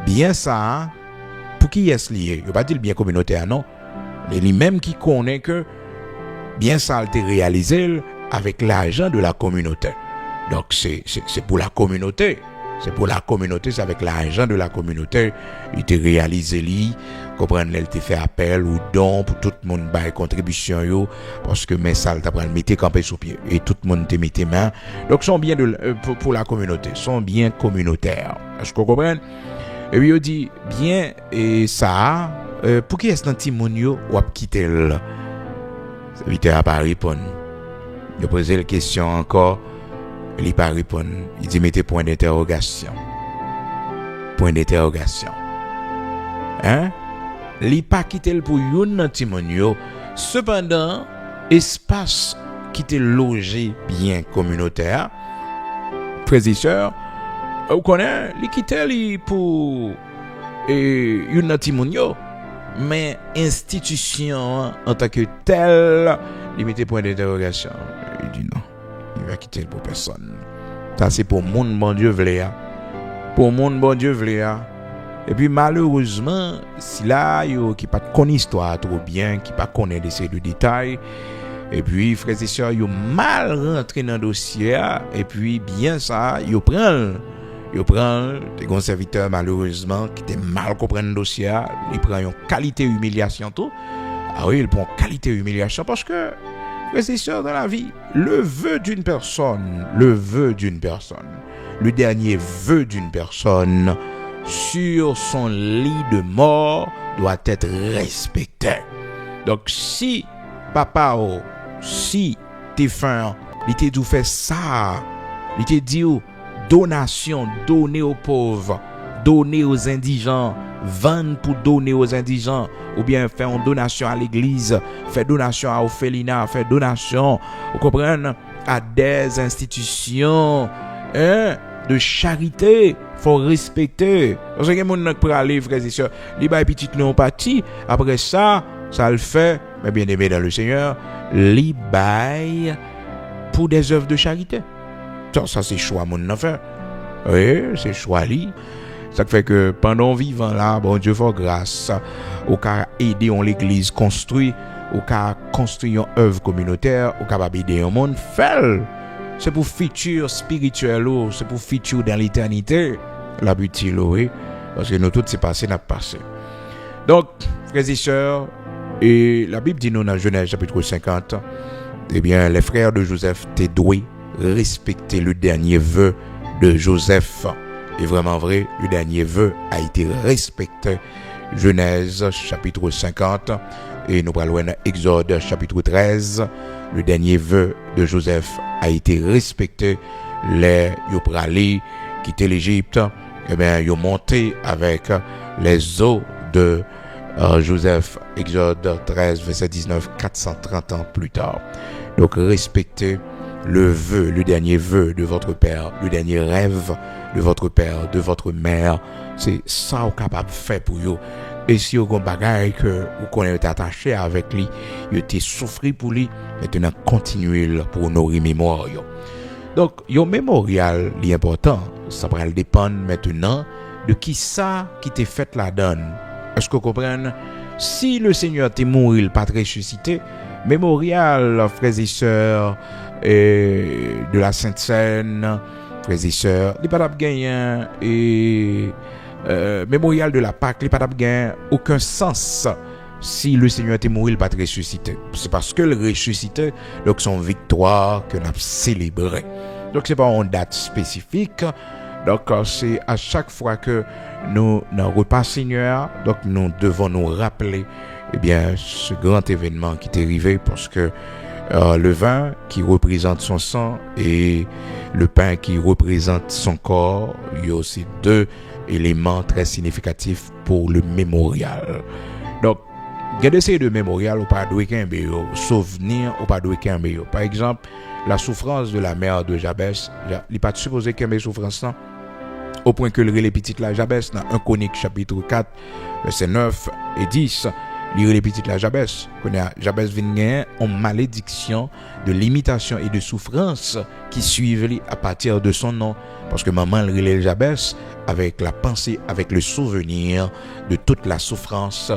bien ça, pour qui est-ce lié? Ils ne pas dire bien communautaire, non. Mais lui-même qui connaît que bien ça a été réalisé avec l'argent de la communauté. Donc c'est pour la communauté. C'est pour la communauté, c'est avec l'argent de la communauté. Il te réalisé lui, comprendre, il te fait appel ou don pour tout le monde bail contribution yo parce que mes salles t'a pris mettre camper sous pied et tout le monde te mettait main. Donc sont bien pour la communauté, sont bien communautaires. Est-ce que vous comprenez? Et puis il dit bien et ça pour qui est-ce dans Timonio ou a quitter Serviteur n'a pas répondu. Il a posé la question encore, il n'a pas répondu. Il dit mettez point d'interrogation. Point d'interrogation. Hein? Il n'a pas quitté le pour yon timonio. Cependant, espace qui était logé bien communautaire, frères et sœurs, vous connaissez, il quitté pour yon timonio. Mais institution en tant que telle, il mettait point d'interrogation. Il dit non, il va quitter pour personne. Ça c'est pour monde bon Dieu vle. Pour monde bon Dieu vle. Et puis malheureusement, si là yo qui pas connaît histoire trop bien, qui pas connaît de détails, et puis frères et sœurs yo mal rentré dans dossier et puis bien ça, yo prend des grands serviteurs malheureusement qui étaient mal comprendre le dossier, ils prennent une qualité humiliation tout. Ah oui, ils prennent qualité humiliation parce que frères et sœurs dans la vie, le vœu d'une personne, le dernier vœu d'une personne sur son lit de mort doit être respecté. Donc si papa si t'es fin, il t'a dit fait ça, il t'a dit donation, donner aux pauvres, donner aux indigents, vendre pour donner aux indigents, ou bien faire une donation à l'église, faire donation à Ophélia, faire donation, vous comprenez, à des institutions de charité, faut respecter. Parce que les gens pour aller, frères et sœurs, les petits non partis, après ça le fait, mais bien aimé dans le Seigneur, les bail pour des œuvres de charité. Ça c'est choix mon affaire. Oui, c'est choix li. Ça fait que pendant vivant là, bon Dieu faut grâce au cas aider on l'église construit, au cas construire une œuvre communautaire, au capable aider un monde fait. C'est pour futur spirituel, c'est pour futur dans l'éternité. La but oui, parce que nous tout c'est passé n'a passé. Donc frères et sœurs, et la Bible dit nous dans Genèse chapitre 50, eh bien les frères de Joseph étaient doués respecter le dernier vœu de Joseph. Et vraiment vrai, le dernier vœu a été respecté. Genèse chapitre 50 et nous parlons dans Exode chapitre 13. Le dernier vœu de Joseph a été respecté. Les yoprali quitter l'Égypte, eh bien ils ont monté avec les eaux de Joseph. Exode 13 verset 19, 430 ans plus tard. Donc respectez le vœu, le dernier vœu de votre père, le dernier rêve de votre père, de votre mère. C'est ça vous capable de faire pour vous. Et si vous avez un bagage que vous connaissez attaché avec lui, vous avez souffert pour lui, maintenant continuez pour honorer mémoire. Donc, un mémorial est important. Ça va dépendre maintenant de qui ça qui t'est fait la donne. Est-ce que vous comprenez? Si le Seigneur t'est mort, il pas ressuscité, mémorial, frères et sœurs, de la Sainte Seine, frères et sœurs, il n'y a pas de gain et mémorial de la Pâque, il n'y a pas de gain aucun sens si le Seigneur était mort, il pas ressuscité. C'est parce que le ressuscité, donc son victoire que nous avons célébré. Donc c'est pas une date spécifique. Donc c'est à chaque fois que nous n'en repas Seigneur, donc nous devons nous rappeler ce grand événement qui est arrivé parce que le vin qui représente son sang et le pain qui représente son corps, il y a aussi deux éléments très significatifs pour le mémorial. Donc, il y a des séries de mémorial au pas de souvenir au pas de par exemple, la souffrance de la mère de Jabès, il n'est pas supposé qu'il y ait souffrance là, au point que les petites la Jabès dans 1 Chronique chapitre 4 verset 9 et 10. Lire les petites la Jabès. Jabès vient en malédiction de l'imitation et de souffrance qui suivent à partir de son nom. Parce que maman relève Jabès avec la pensée, avec le souvenir de toute la souffrance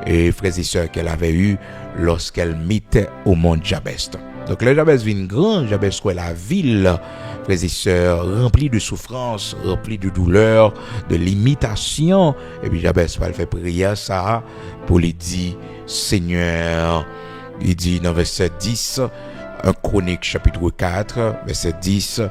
et frères et sœurs qu'elle avait eue lorsqu'elle mettait au monde Jabès. Donc le Jabès vient grand, Jabès quoi la ville, frères et sœurs, remplie de souffrance, remplie de douleur, de limitation. Et puis Jabès va faire prière ça pour lui dire Seigneur, il dit dans verset 10, 1 Chronique chapitre 4 verset 10,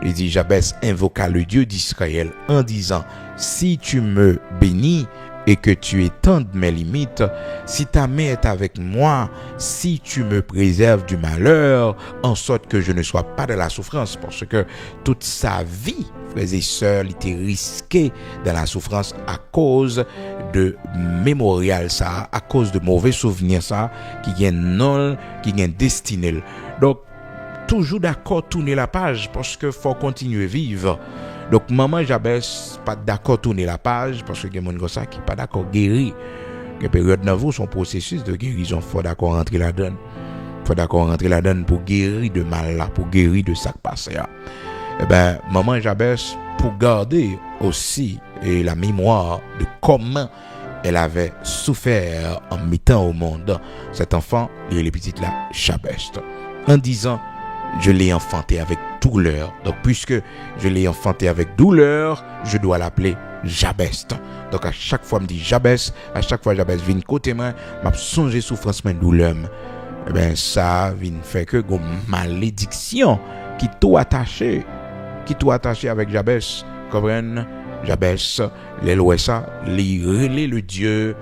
il dit Jabès invoqua le Dieu d'Israël en disant si tu me bénis et que tu étendes mes limites, si ta main est avec moi, si tu me préserves du malheur, en sorte que je ne sois pas dans la souffrance, parce que toute sa vie, frères et sœurs, il était risqué dans la souffrance à cause de mémorial ça, à cause de mauvais souvenirs ça, qui viennent non, qui viennent destinés. Donc, toujours d'accord tourner la page, parce que faut continuer à vivre. Donc, maman Jabez, pas d'accord tourner la page, parce que il y a des gens comme ça qui pas d'accord guérir. Il y a période dans vous, son processus de guérison, faut d'accord rentrer là-dedans. Faut d'accord rentrer là-dedans pour guérir de mal là, pour guérir de ça qui passe là. Eh ben, maman Jabez, pour garder aussi la mémoire de comment elle avait souffert en mettant au monde cet enfant, et les petites là, Jabez, en disant, je l'ai enfanté avec douleur. Donc, puisque je l'ai enfanté avec douleur, je dois l'appeler Jabez. Donc, à chaque fois, je me dis Jabez, à chaque fois, Jabez vient côté moi, m'a songé souffrance, mais douleur. Eh bien, ça vient faire que une malédiction qui tout attaché avec Jabez. Comprenez? Jabez, les lois ça, les relais le Dieu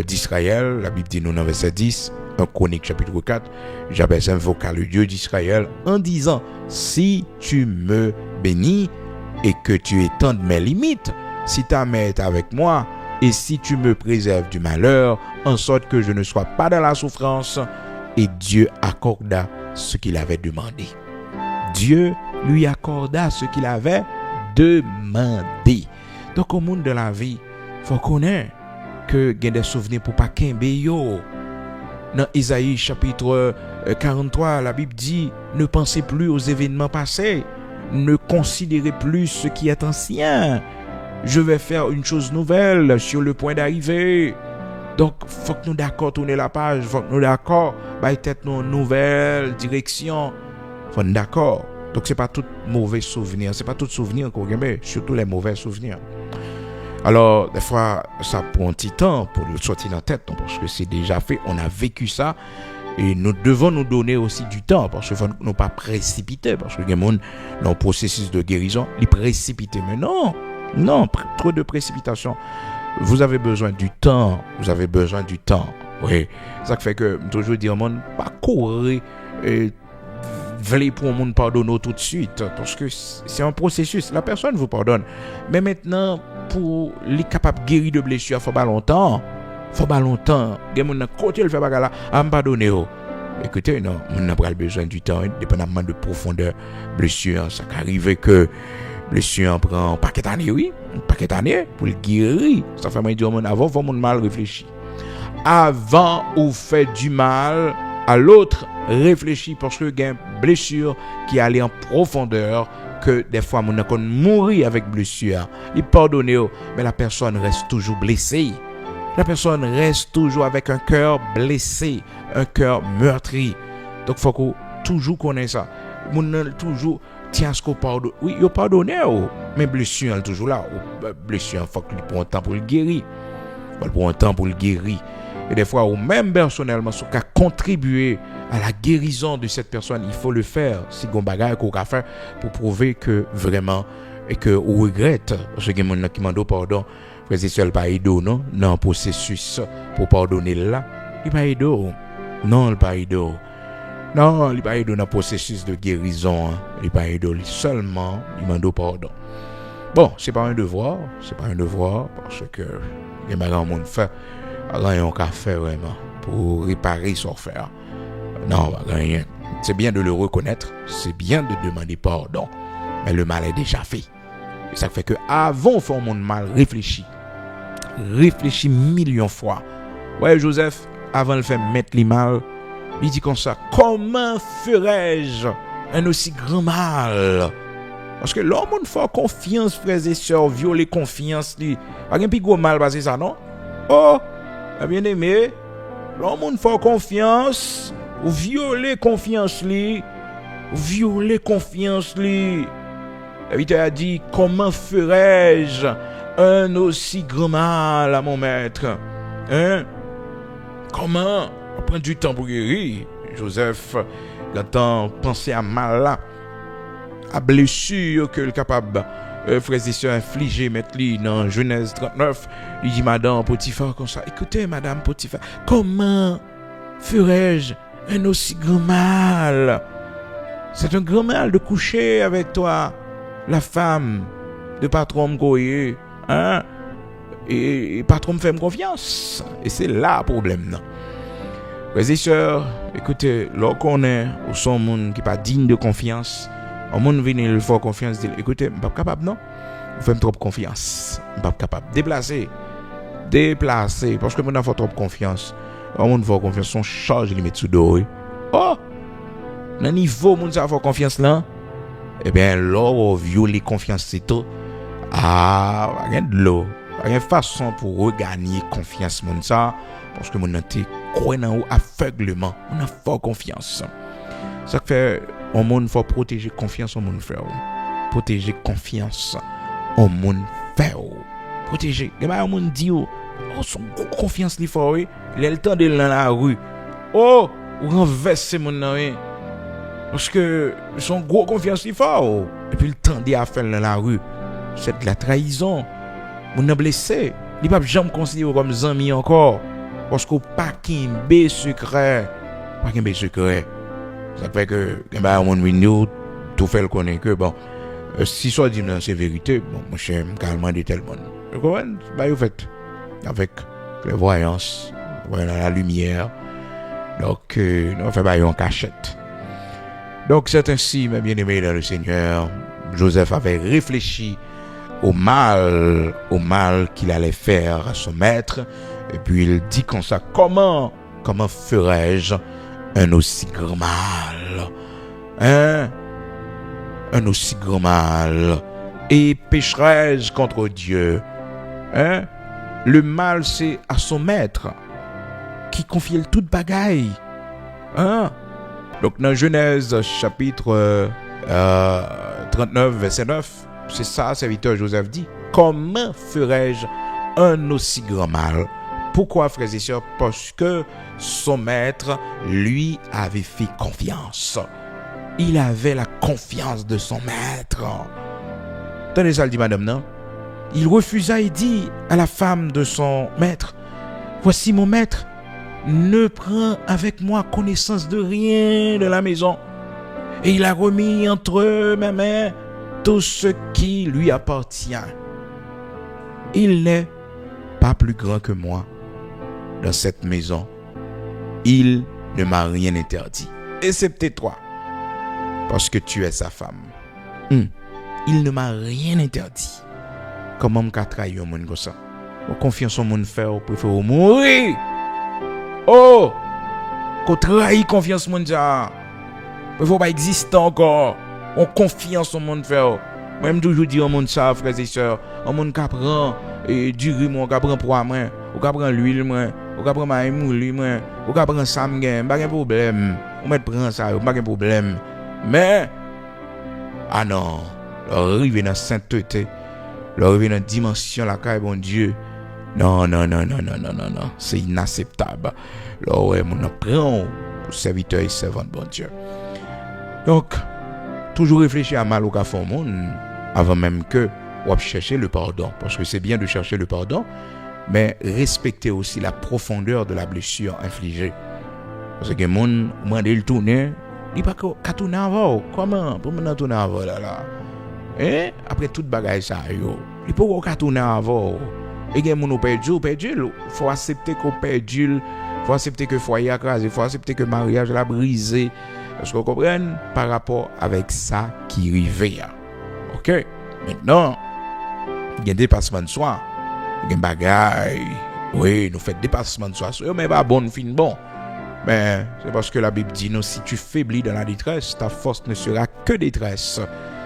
d'Israël. La Bible dit nous dans verset 10. En Chronique chapitre 4, Jabez invoqua le Dieu d'Israël en disant, si tu me bénis et que tu étendes mes limites, si ta main est avec moi et si tu me préserves du malheur, en sorte que je ne sois pas dans la souffrance, et Dieu accorda ce qu'il avait demandé. Dieu lui accorda ce qu'il avait demandé. Donc au monde de la vie, il faut connaître que il y a des souvenirs pour pas qu'un yo. Dans Isaïe chapitre 43, la Bible dit, ne pensez plus aux événements passés, ne considérez plus ce qui est ancien. Je vais faire une chose nouvelle sur le point d'arriver. Donc, faut que nous d'accord tourner la page, faut que nous d'accord, peut-être nos nouvelles directions. Faut nous d'accord. Donc, c'est pas tout mauvais souvenir, c'est pas tout souvenir qu'on aime, surtout les mauvais souvenirs. Alors, des fois, ça prend un petit temps pour le sortir dans la tête, parce que c'est déjà fait, on a vécu ça, et nous devons nous donner aussi du temps, parce qu'il ne faut nous pas précipiter, parce que les gens, dans le processus de guérison, ils précipitent. Mais non, trop de précipitation. Vous avez besoin du temps, Oui, ça fait que, toujours dire, pas courir, veillez pour le monde pardonner tout de suite, parce que c'est un processus, la personne vous pardonne. Mais maintenant, pour les capables guérir de blessures, il faut pas longtemps. Il y a des gens qui fait bagala, à me pardonner. Écoutez, non, on n'a pas besoin du temps, dépendamment de profondeur blessure. Ça arrive que blessure prend un paquet d'années, pour le guérir. Ça fait dire avant, faut mal réfléchir. Avant ou fait du mal à l'autre, réfléchis, parce que il y a une blessure qui allait en profondeur, que des fois on a mourir avec blessure. Il pardonne, mais la personne reste toujours blessée. La personne reste toujours avec un cœur blessé, un cœur meurtri. Donc faut qu'on toujours connaisse ça. On toujours tient ce qu'on pardonne. Oui, il pardonne, mais blessure est toujours là. Blessure, faut qu'il prenne un temps pour le guérir. Et des fois, ou même personnellement, ce qui a contribué à la guérison de cette personne, il faut le faire. Si on bagaille qu'on va faire pour prouver que vraiment, et que on regrette, parce que les gens qui demandent pardon, frères et sœurs, pas aider, non, dans le processus pour pardonner là, il pas aider. Non, il pas aider. Non, il pas aider dans le processus de guérison, il pas aider seulement, il demande pardon. Bon, c'est pas un devoir, parce que les gens qui fait, rien on fait vraiment pour réparer son faire. Non, rien. C'est bien de le reconnaître, c'est bien de demander pardon, mais le mal est déjà fait. Et ça fait que avant faire mon mal, réfléchis millions de fois. Ouais, Joseph, avant de faire mettre les mal, il dit comme ça, comment ferais-je un aussi grand mal? Parce que l'homme fait confiance, frères et sœurs, violer confiance, il n'y a pas de mal passé ça, non? Oh, bien aimé, l'homme fait confiance, ou violer confiance, Et il a dit, comment ferais-je un aussi grand mal à mon maître? Hein? Comment? On prend du temps pour guérir. Joseph, quand on pensait à mal là, à blessure que le capable frères et sœurs infligé mettre lui dans Genèse 39, il dit madame Potiphar comme ça, écoutez madame Potiphar, comment ferais-je un aussi grand mal? C'est un grand mal de coucher avec toi, la femme de patron Goye, hein? Et patron me fait confiance. Et c'est là le problème, non? Frères et sœurs, écoutez, lorsqu'on est au son monde qui n'est pas digne de confiance, un monde vient il faut confiance, dit, écoutez, je ne suis pas capable, non? Vous faites trop confiance. Je ne suis pas capable. Déplacer, parce que je fais trop confiance. Un monde fait confiance, son charge, il met sous dos. Oh! Dans le niveau où on a confiance là, eh bien, l'or violer confiance, c'est tout. Ah, rien de l'eau. Rien de façon pour regagner confiance, mon ça. Parce que mon été croit dans aveuglement. On a fort confiance. Ça fait, au monde, faut protéger confiance au monde frère. Protéger confiance au monde frère. Protéger. Et bien, au monde dit, oh, son confiance, il faut, il a le temps de dans la rue. Oh, ou renverser mon nom. Parce que son gros confiance il fort. Et puis le temps d'y faire dans la rue, c'est de la trahison. On a blessé. Il ne peut pas jamais considérer comme ami encore. Parce qu'on pas qu'un bé secret. Pas qu'un bé secret. Ça fait que, mon vidéo, tout fait le connaître que, bon, si soit dit c'est vérité, bon, mon cher, calmement de tel monde. Vous comprenez? Vous faites avec clairvoyance, la lumière. Donc, on fait en cachette. Donc c'est ainsi, mes bien-aimés dans le Seigneur, Joseph avait réfléchi au mal qu'il allait faire à son maître, et puis il dit comme ça, comment ferais-je un aussi grand mal? Hein? Un aussi grand mal. Et pécherais-je contre Dieu? Hein? Le mal, c'est à son maître, qui confie toute bagaille. Hein? Donc dans Genèse chapitre 39 verset 9, c'est ça serviteur Joseph dit, comment ferais-je un aussi grand mal? Pourquoi, frères et sœurs? Parce que son maître lui avait fait confiance. Il avait la confiance de son maître. Tenez ça le dit madame, non? Il refusa et dit à la femme de son maître, voici mon maître, ne prend avec moi connaissance de rien de la maison. Et il a remis entre mes mains tout ce qui lui appartient. Il n'est pas plus grand que moi dans cette maison. Il ne m'a rien interdit, excepté toi, parce que tu es sa femme. Il ne m'a rien interdit. Comment me trahir au monde comme ça? Confiance au monde faire, au préfère mourir. Oh! Qu'on trahit confiance au monde ça. Il ne faut pas exister encore. On confiance au monde faire. Même toujours dire au monde ça, frères et sœurs. Au monde qui prend du riz, on prend poids, on prend l'huile, on prend ma moule, on prend ça, pas de problème. On met prendre ça, pas de problème. Mais, ah non, arriver dans la sainteté, arriver dans la dimension, la caille, bon Dieu. Non. C'est inacceptable. Là, ouais, on apprend pour serviteur et servant de bon Dieu. Donc, toujours réfléchir à mal au cas fond monde avant même que on chercher le pardon. Parce que c'est bien de chercher le pardon, mais respecter aussi la profondeur de la blessure infligée. Parce que mon demandé le tourner, il pas qu'à tourner avant. Comment? Pour me tourner avant là. Et après toute bagaille ça, il peut qu'à tourner avant. Et que mon perdu, faut accepter qu'on perdu, faut accepter que foyer a crasé, faut accepter que mariage l'a brisé. Est-ce que vous comprenez par rapport avec ça qui arrive? OK? Maintenant, il y a un dépassement de soi. Il y a un bagaille. Oui, nous faisons dépassement de soi. Mais pas bon, bon. Mais c'est parce que la Bible dit, non, si tu faiblis dans la détresse, ta force ne sera que détresse.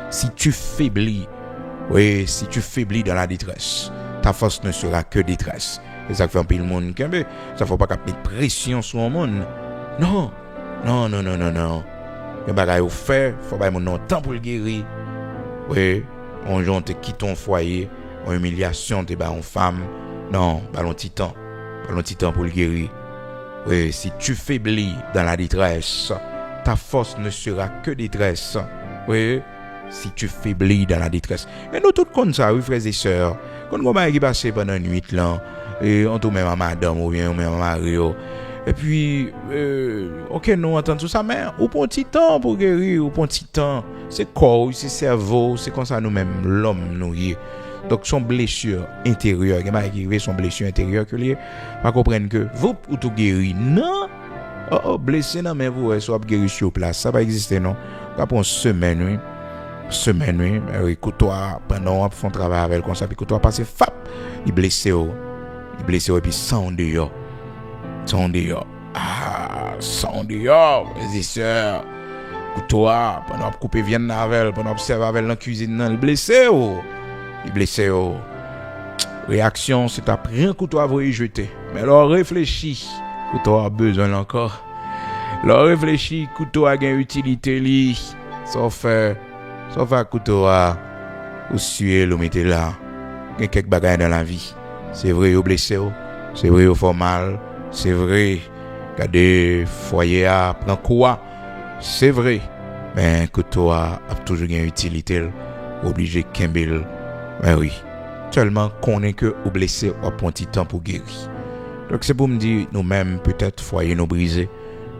Si tu faiblis dans la détresse, ta force ne sera que détresse. Et ça fait un peu le monde qui veut. Ça ne faut pas mettre pression sur le monde. Non. Les bagages au fait, il faut pas mon temps pour le guérir. Oui, on te quitte ton foyer, en humiliation, t'es en femme. Non, ballon titan pour le guérir. Oui, si tu faiblis dans la détresse, ta force ne sera que détresse. Oui, si tu faiblis dans la détresse. Et nous tous comme ça, oui, frères et sœurs. Quand on va qui passe pendant une nuit là, et on tombe même à madame ou bien même à Mario. Et puis, ok, nous entendons tout ça, mais au bon petit temps pour guérir, au bon petit temps. C'est corps, c'est cerveau, c'est comme ça nous-mêmes, l'homme, nous y est. Donc, son blessure intérieure, il y a son blessure intérieure que lui, pas comprendre que vous, ou tout guérir, non. Oh, blessé, non, mais vous, soit guéri sur place, ça va exister, non. Après une semaine, oui, écoute-toi, pendant qu'on fait un travail avec comme ça, puis écoute-toi, passer, fap, il blessé, et puis sans dehors. Sans dehors, les sœurs, écoute-toi, pendant qu'on coupe viande avec, pendant qu'on observe avec dans la cuisine, non, il blessé, réaction, c'est après un couteau à vous y jeter. Mais alors réfléchis, couteau a besoin encore. Alors réfléchis, couteau a gain utilité li. Sauf couteau a ou suer le mettez là. Il y a quelques bagages dans la vie. C'est vrai au blessé, c'est vrai au fort mal, c'est vrai qu'il y a des foyers à prendre quoi. C'est vrai. Mais couteau a toujours gain utilité, obligé Kimbel. Ben oui, seulement qu'on est que au blessé ou un petit temps pour guérir. Donc c'est pour me dire, nous-mêmes peut-être foyer nous brisé,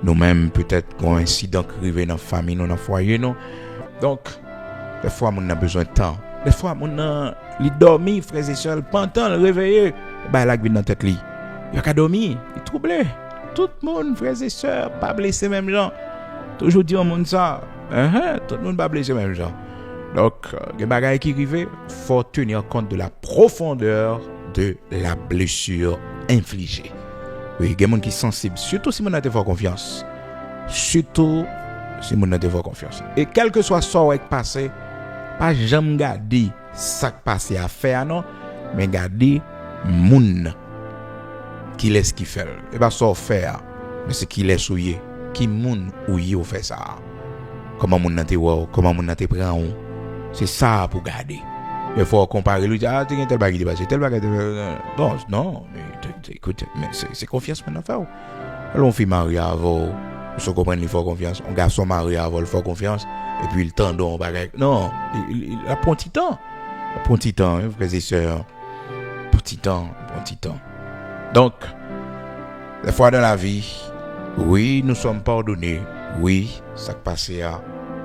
nous-mêmes peut-être qu'on incident qui arrive dans la famille, dans le foyer nous. Donc, des fois on a besoin de temps. Des fois on a dormi, frères et sœurs, pendant le réveiller, ben la vie dans tête li. Il a qu'à dormir, il troublé. Tout le monde, frères et sœurs, pas blessé même gens. Toujours dire au monde ça. Tout le monde pas blessé même gens. Donc, les bagages qui arrivent, faut tenir compte de la profondeur de la blessure infligée. Oui, il y a des gens qui sont sensibles, surtout si on a fort confiance. Et quel que soit ce qui est passé, pas jamais garder ça qui passé à faire, non, mais garder moun qui laisse qui fait. Et pas ça faire, mais c'est qui laisse ouiller, qui moun ouiller ou fait ça. Comment moun n'a te wow, comment moun n'a te prend. C'est ça pour garder. Il faut comparer lui, tu as tel bagage qui passe, tel bagage. Bon, non, mais écoute, mais c'est confiance maintenant faire. Alors on fait marier avant, il faut comprendre il faut confiance. On garçon marié avant, il faut confiance et puis le temps don bagage. Non, il a petit temps. Frères et sœurs. Petit temps. Donc des fois dans la vie, oui, nous sommes pardonnés. Oui, ça passe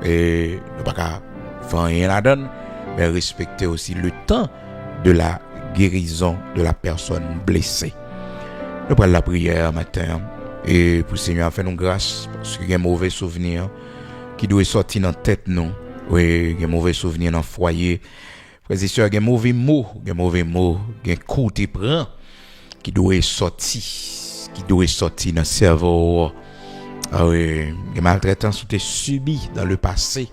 et nous pas faire rien la donne, mais respecter aussi le temps de la guérison de la personne blessée. Nous prenons la prière matin et pour le Seigneur faire nous grâce parce qu'il y a un mauvais souvenir qui doit sortir dans la tête nous. Oui, il y a un mauvais souvenir dans le foyer. Frères et sœurs, il y a un mauvais mot, il y a un coup de prend qui doit sortir dans le cerveau. Ah oui, les maltraitances ont été subies dans le passé.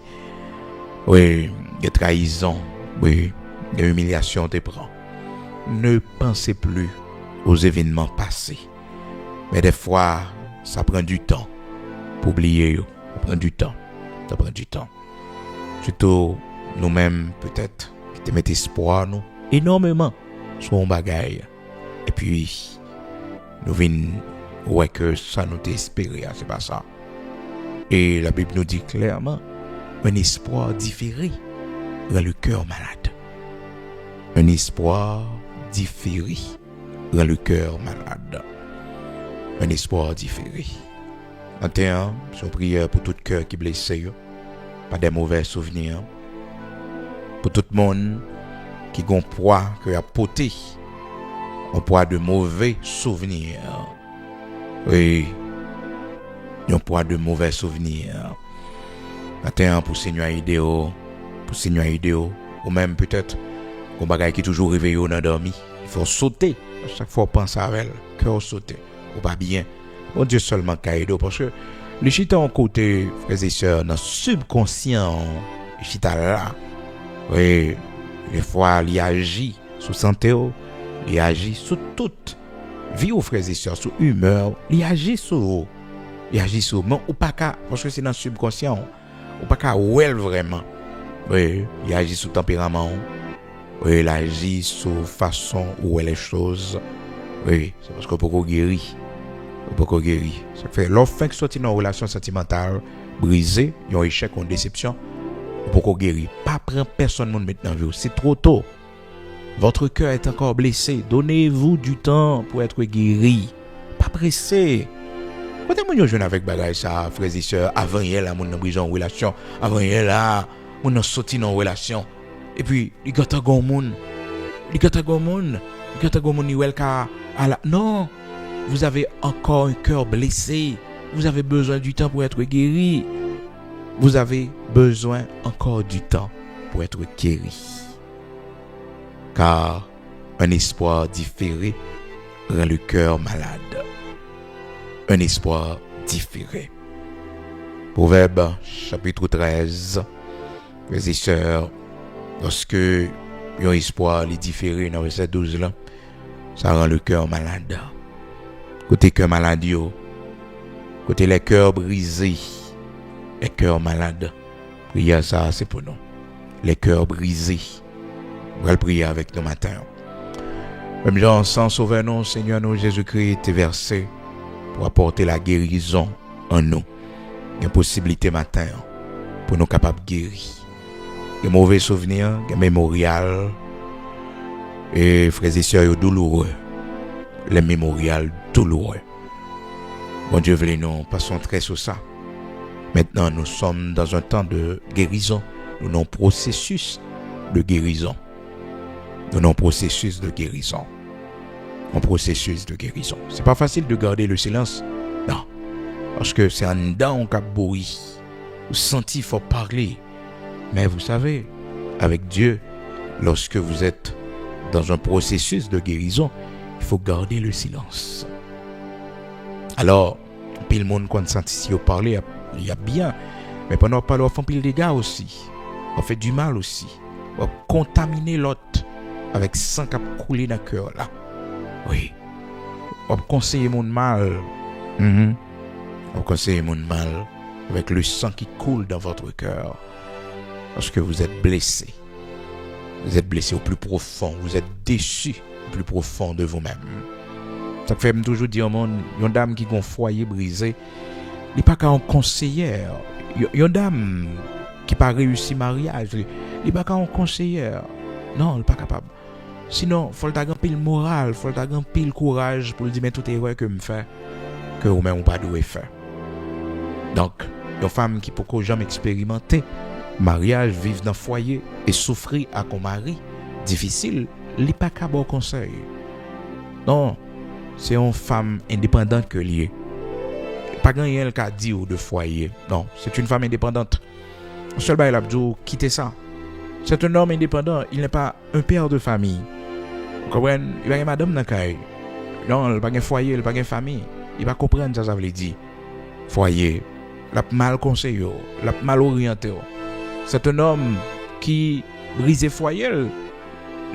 Oui, des trahisons, oui, des humiliations te prend. Ne pensez plus aux événements passés. Mais des fois, ça prend du temps pour oublier. Ça prend du temps. Surtout, nous-mêmes, peut-être, qui te mettons espoir, nous, énormément, sur un bagaille. Et puis, nous venons, ouais, que ça nous espéré, c'est pas ça. Et la Bible nous dit clairement, un espoir différé rend le cœur malade. Un espoir différé rend le cœur malade. Un espoir différé. Maintenant, je prie pour tout cœur qui est blessé, pas des mauvais souvenirs. Pour tout le monde qui a un poids que a porté, un poids de mauvais souvenirs. Oui, un poids de mauvais souvenirs. Maintenant, pour Seigneur aider, ou même peut-être, un bagage qui est toujours réveillé dans dormi. Il faut sauter. À chaque fois, on pense à elle, cœur sauter. Ou pas bien. Bon Dieu seulement caïdo. Parce que le chita en côté, frères et sœurs, dans le subconscient, le chita là, oui, des fois, il agit sur santé, il agit sur toute vie aux frères et sœurs, sur humeur, il agit sur, mais ou pas qu'à, parce que c'est dans le subconscient, ou pas qu'à well vraiment. Oui, il agit sur tempérament. Oui, il agit sur façon où les choses. Oui, c'est parce qu'on peut guérir. Ça fait l'offre qui sortit dans une relation sentimentale brisée, il y a un échec, une déception. Pour guérir. Pas prendre personne maintenant. C'est trop tôt. Votre cœur est encore blessé. Donnez-vous du temps pour être guéri. Pas pressé. Quand vous jeune avec bagage ça, frères et sœurs, avant hier là, mon brisé en relation, avant hier là, mon sorti en relation. Et puis, il y a un monde, non, vous avez encore un cœur blessé. Vous avez besoin du temps pour être guéri. Vous avez besoin encore du temps pour être guéri. Car un espoir différé rend le cœur malade. Un espoir différé. Proverbe chapitre 13. Frères et sœurs, lorsque un espoir est différé dans verset 12 là, ça rend le cœur malade. Côté cœur malade, côté les cœurs brisés, les cœurs malades. Prière ça, c'est pour nous. Les cœurs brisés. On va le prier avec nous matin. Même genre, sans sauver nous, Seigneur, nous, Jésus-Christ, est versé pour apporter la guérison en nous. Il y a une possibilité matin pour nous capables de guérir. Il y a mauvais souvenirs, il y a mémorial. Et frères et sœurs, douloureux. Les mémorials douloureux. Bon Dieu, voulez nous passons très sur ça. Maintenant, nous sommes dans un temps de guérison. Nous avons un processus de guérison. Nous avons un processus de guérison. Un processus de guérison. C'est pas facile de garder le silence. Non. Parce que c'est en dedans qu'on a bruit. Vous sentez, il faut parler. Mais vous savez, avec Dieu, lorsque vous êtes dans un processus de guérison, il faut garder le silence. Alors, puis le monde quand sent ici au parler, il y a bien. Mais pendant qu'on parle, on fait pile des dégâts aussi. On fait du mal aussi. On contaminer l'autre avec sang qui a coulé dans le cœur là. Oui. On conseille mon mal. On conseille mon mal avec le sang qui coule dans votre cœur. Parce que vous êtes blessé. Vous êtes blessé au plus profond. Vous êtes déçu au plus profond de vous-même. Ça fait toujours dire au monde, une dame qui a un foyer brisé, il n'est pas qu'un conseillère. Une dame qui n'a pas réussi le mariage, il n'est pas qu'un conseillère. Non, il n'est pas capable. Sinon, il faut avoir un pile moral, il faut avoir un pile courage pour lui dire, mais tout erreur que je fais, que vous-même, vous pas dû faire. Donc, une femme qui peut jamais expérimenter mariage, vivre dans le foyer et souffrir à son mari, difficile, il n'est pas capable de conseil. Non, c'est une femme indépendante que liée. Pas rien qui a dit ou de foyer. Non, c'est une femme indépendante. Seul bail l'abdou, quittez ça. C'est un homme indépendant, il n'est pas un père de famille. Vous comprenez? Il n'y a pas madame dans le cas. Non, il n'y a pas de foyer, il n'y a pas de famille. Il va comprendre ça veut dire. Foyer, il a mal conseillé, il a mal orienté. C'est un homme qui brise le foyer.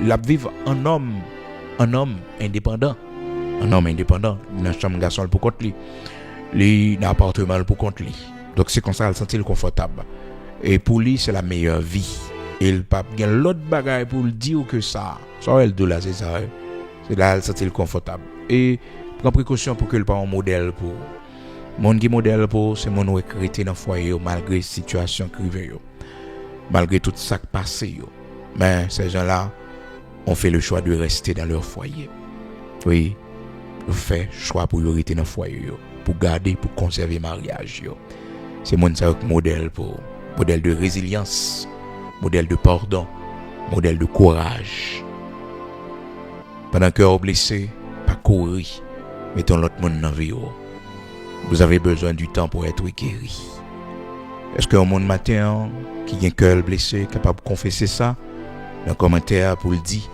Il a vivre un homme indépendant. Un homme indépendant, il n'a chambre garçon pour compte lui. Il n'a appartement pour compte lui. Donc c'est comme ça qu'il se sent confortable. Et pour lui, c'est la meilleure vie. Il n'a pas l'autre bagaille pour le dire que ça. Ça, elle de là, c'est ça. C'est là qu'il se sent confortable. Et prends précaution pour que le pas un modèle pour. Mon qui modèle pour, c'est mon recruté dans le foyer malgré la situation privée. Malgré tout ça qui passe. Mais ces gens-là ont fait le choix de rester dans leur foyer. Oui, ils ont fait le choix pour rester dans le foyer, pour garder, pour conserver le mariage. C'est mon modèle pour modèle de résilience, modèle de pardon, modèle de courage. Pendant que vous êtes blessé, pas courir, mettons l'autre monde dans la vie. Vous avez besoin du temps pour être guéri. Est-ce qu'un monde matin qui a un cœur blessé, capable de confesser ça, dans le commentaire pour le dire,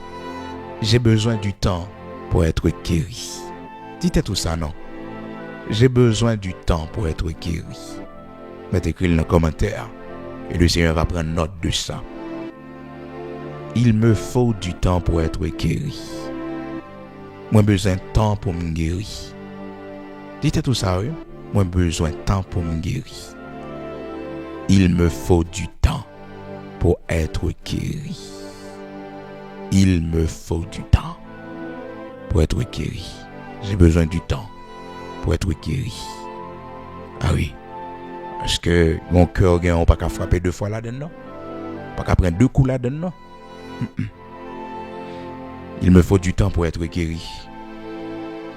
j'ai besoin du temps pour être guéri. Dites tout ça, non? J'ai besoin du temps pour être guéri. Mettez écrit dans le commentaire. Et le Seigneur va prendre note de ça. Il me faut du temps pour être guéri. Moi, j'ai besoin de temps pour me guérir. Dites tout ça, oui? Moi, j'ai besoin de temps pour me guérir. Il me faut du temps pour être guéri. Il me faut du temps pour être guéri. J'ai besoin du temps pour être guéri. Ah oui. Est-ce que mon cœur n'a pas qu'à frapper 2 fois là-dedans? Pas qu'à prendre 2 coups là-dedans, non. Il me faut du temps pour être guéri.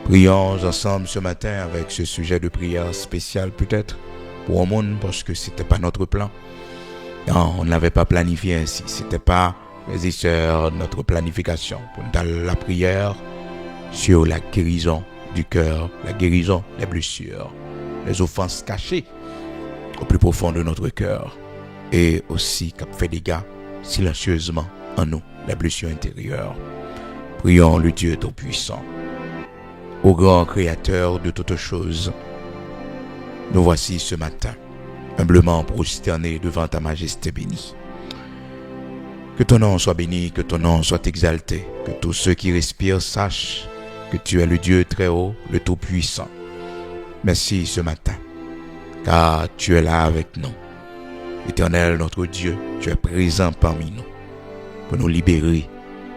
Prions ensemble ce matin avec ce sujet de prière spécial peut-être pour un monde parce que c'était pas notre plan. Non, on ne l'avait pas planifié ainsi. C'était pas, les et sœurs, notre planification. Pour nous la prière sur la guérison du cœur, la guérison des blessures, les offenses cachées au plus profond de notre cœur et aussi qui fait des dégâts silencieusement en nous, les blessures intérieures. Prions le Dieu Tout-Puissant, au grand Créateur de toutes choses. Nous voici ce matin, humblement prosternés devant ta majesté bénie. Que ton nom soit béni, que ton nom soit exalté, que tous ceux qui respirent sachent que tu es le Dieu très haut, le Tout-Puissant. Merci ce matin, car tu es là avec nous. Éternel notre Dieu, tu es présent parmi nous pour nous libérer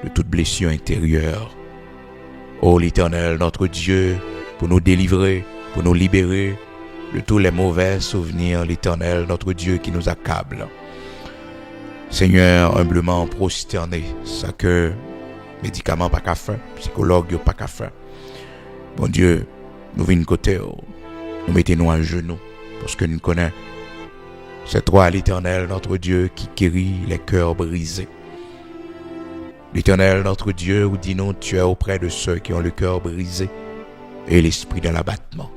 de toute blessure intérieure. Ô l'Éternel notre Dieu, pour nous délivrer, pour nous libérer de tous les mauvais souvenirs, l'Éternel notre Dieu qui nous accable. Seigneur, humblement prosterné, ça que médicaments pas qu'à faire, psychologue pas qu'à faire. Bon Dieu, nous venons côté, nous mettons-nous à genoux, parce que nous connaissons. C'est toi, l'Éternel, notre Dieu, qui guérit les cœurs brisés. L'Éternel, notre Dieu, où dis-nous, tu es auprès de ceux qui ont le cœur brisé et l'esprit dans l'abattement.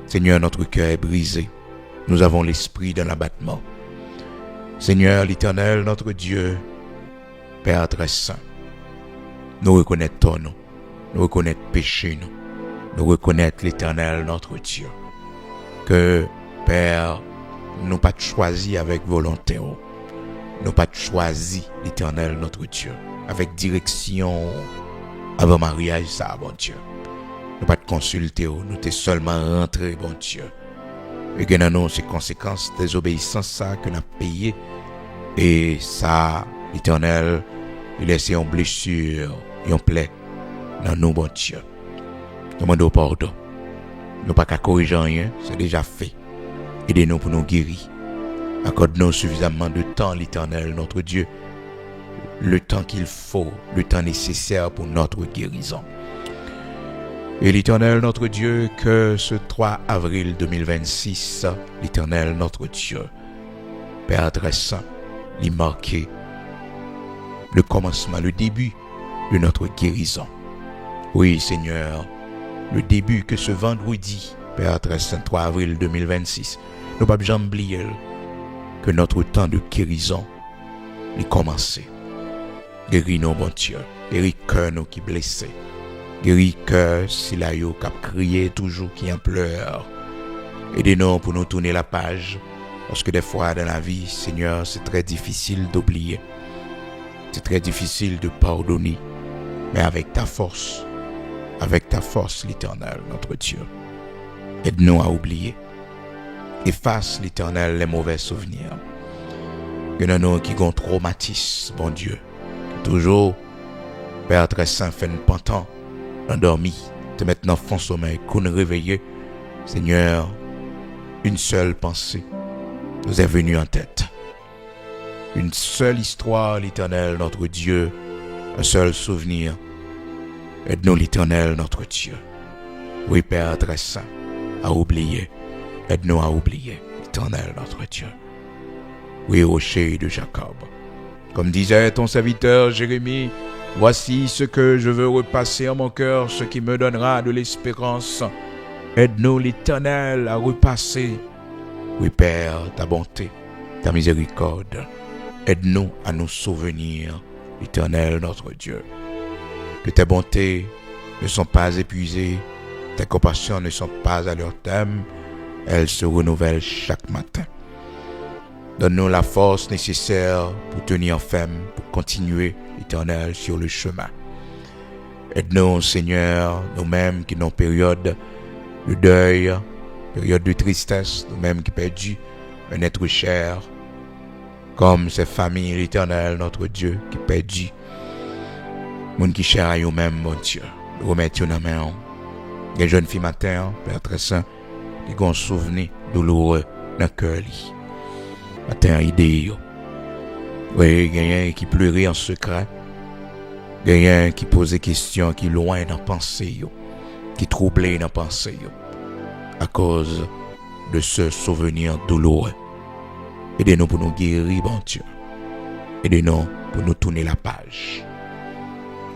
Seigneur, notre cœur est brisé. Nous avons l'esprit dans l'abattement. Seigneur, l'Éternel, notre Dieu, Père très saint, nous reconnaissons ton nom, nous reconnaissons péché, nous reconnaissons l'Éternel, notre Dieu, que, Père, nous pas choisi avec volonté, nous pas choisi l'Éternel, notre Dieu, avec direction avant mariage, ça, bon Dieu. Nous pas consulter, nous t'es seulement rentré, bon Dieu. Et que nous, ces conséquences des obéissances, ça, que nous avons payé, et ça, l'Éternel, il laisse une blessure, une plaie dans nous, bon Dieu. Demandons pardon. Nous pas qu'à corriger rien, c'est déjà fait. Aidez-nous pour nous guérir. Accorde-nous suffisamment de temps, l'Éternel, notre Dieu, le temps qu'il faut, le temps nécessaire pour notre guérison. Et l'Éternel, notre Dieu, que ce 3 avril 2026, l'Éternel, notre Dieu, Père très saint, l'y marqué le commencement, le début de notre guérison. Oui, Seigneur, le début que ce vendredi, Père très saint, 3 avril 2026, nous ne pouvons jamais oublier que notre temps de guérison est commencé. Guéris-nous, bon Dieu, guéris cœur nous qui blessés. Guéris cœur si la yo qui a crié toujours, qui en pleure. Aidez-nous pour nous tourner la page, parce que des fois dans la vie, Seigneur, c'est très difficile d'oublier. C'est très difficile de pardonner. Mais avec ta force, l'Éternel, notre Dieu, aide-nous à oublier. Efface, l'Éternel, les mauvais souvenirs. Que nous qui ont traumatisme, bon Dieu, que toujours, Père très saint, fait une pantant, endormi, te mettre dans fond sommeil, qu'on réveille, Seigneur, une seule pensée nous est venue en tête. Une seule histoire, l'Éternel, notre Dieu, un seul souvenir. Aide-nous, l'Éternel, notre Dieu. Oui, Père très saint, à oublier. Aide-nous à oublier, l'Éternel, notre Dieu. Oui, rocher de Jacob. Comme disait ton serviteur Jérémie, voici ce que je veux repasser en mon cœur, ce qui me donnera de l'espérance. Aide-nous, l'Éternel, à repasser. Oui, Père, ta bonté, ta miséricorde. Aide-nous à nous souvenir, l'Éternel, notre Dieu. Que tes bontés ne sont pas épuisées, tes compassions ne sont pas à leur terme, elles se renouvellent chaque matin. Donne-nous la force nécessaire pour tenir ferme, pour continuer, l'Éternel, sur le chemin. Aide-nous, Seigneur, nous-mêmes qui n'ont période de deuil, période de tristesse, nous-mêmes qui perdus un être cher, comme ces familles, l'Éternel, notre Dieu, qui perdus, monde qui cher à eux-mêmes, mon Dieu, nous remettons dans la main. Les jeunes filles matin, Père très saint, qui ont un souvenir douloureux dans le cœur. Matin, idée, Oui, il y a un qui pleurait en secret. Il y a un qui posait questions, qui loin dans pensée, qui troublait dans pensée, à cause de ce souvenir douloureux. Aidez-nous pour nous guérir, bon Dieu. Aidez-nous pour nous tourner la page.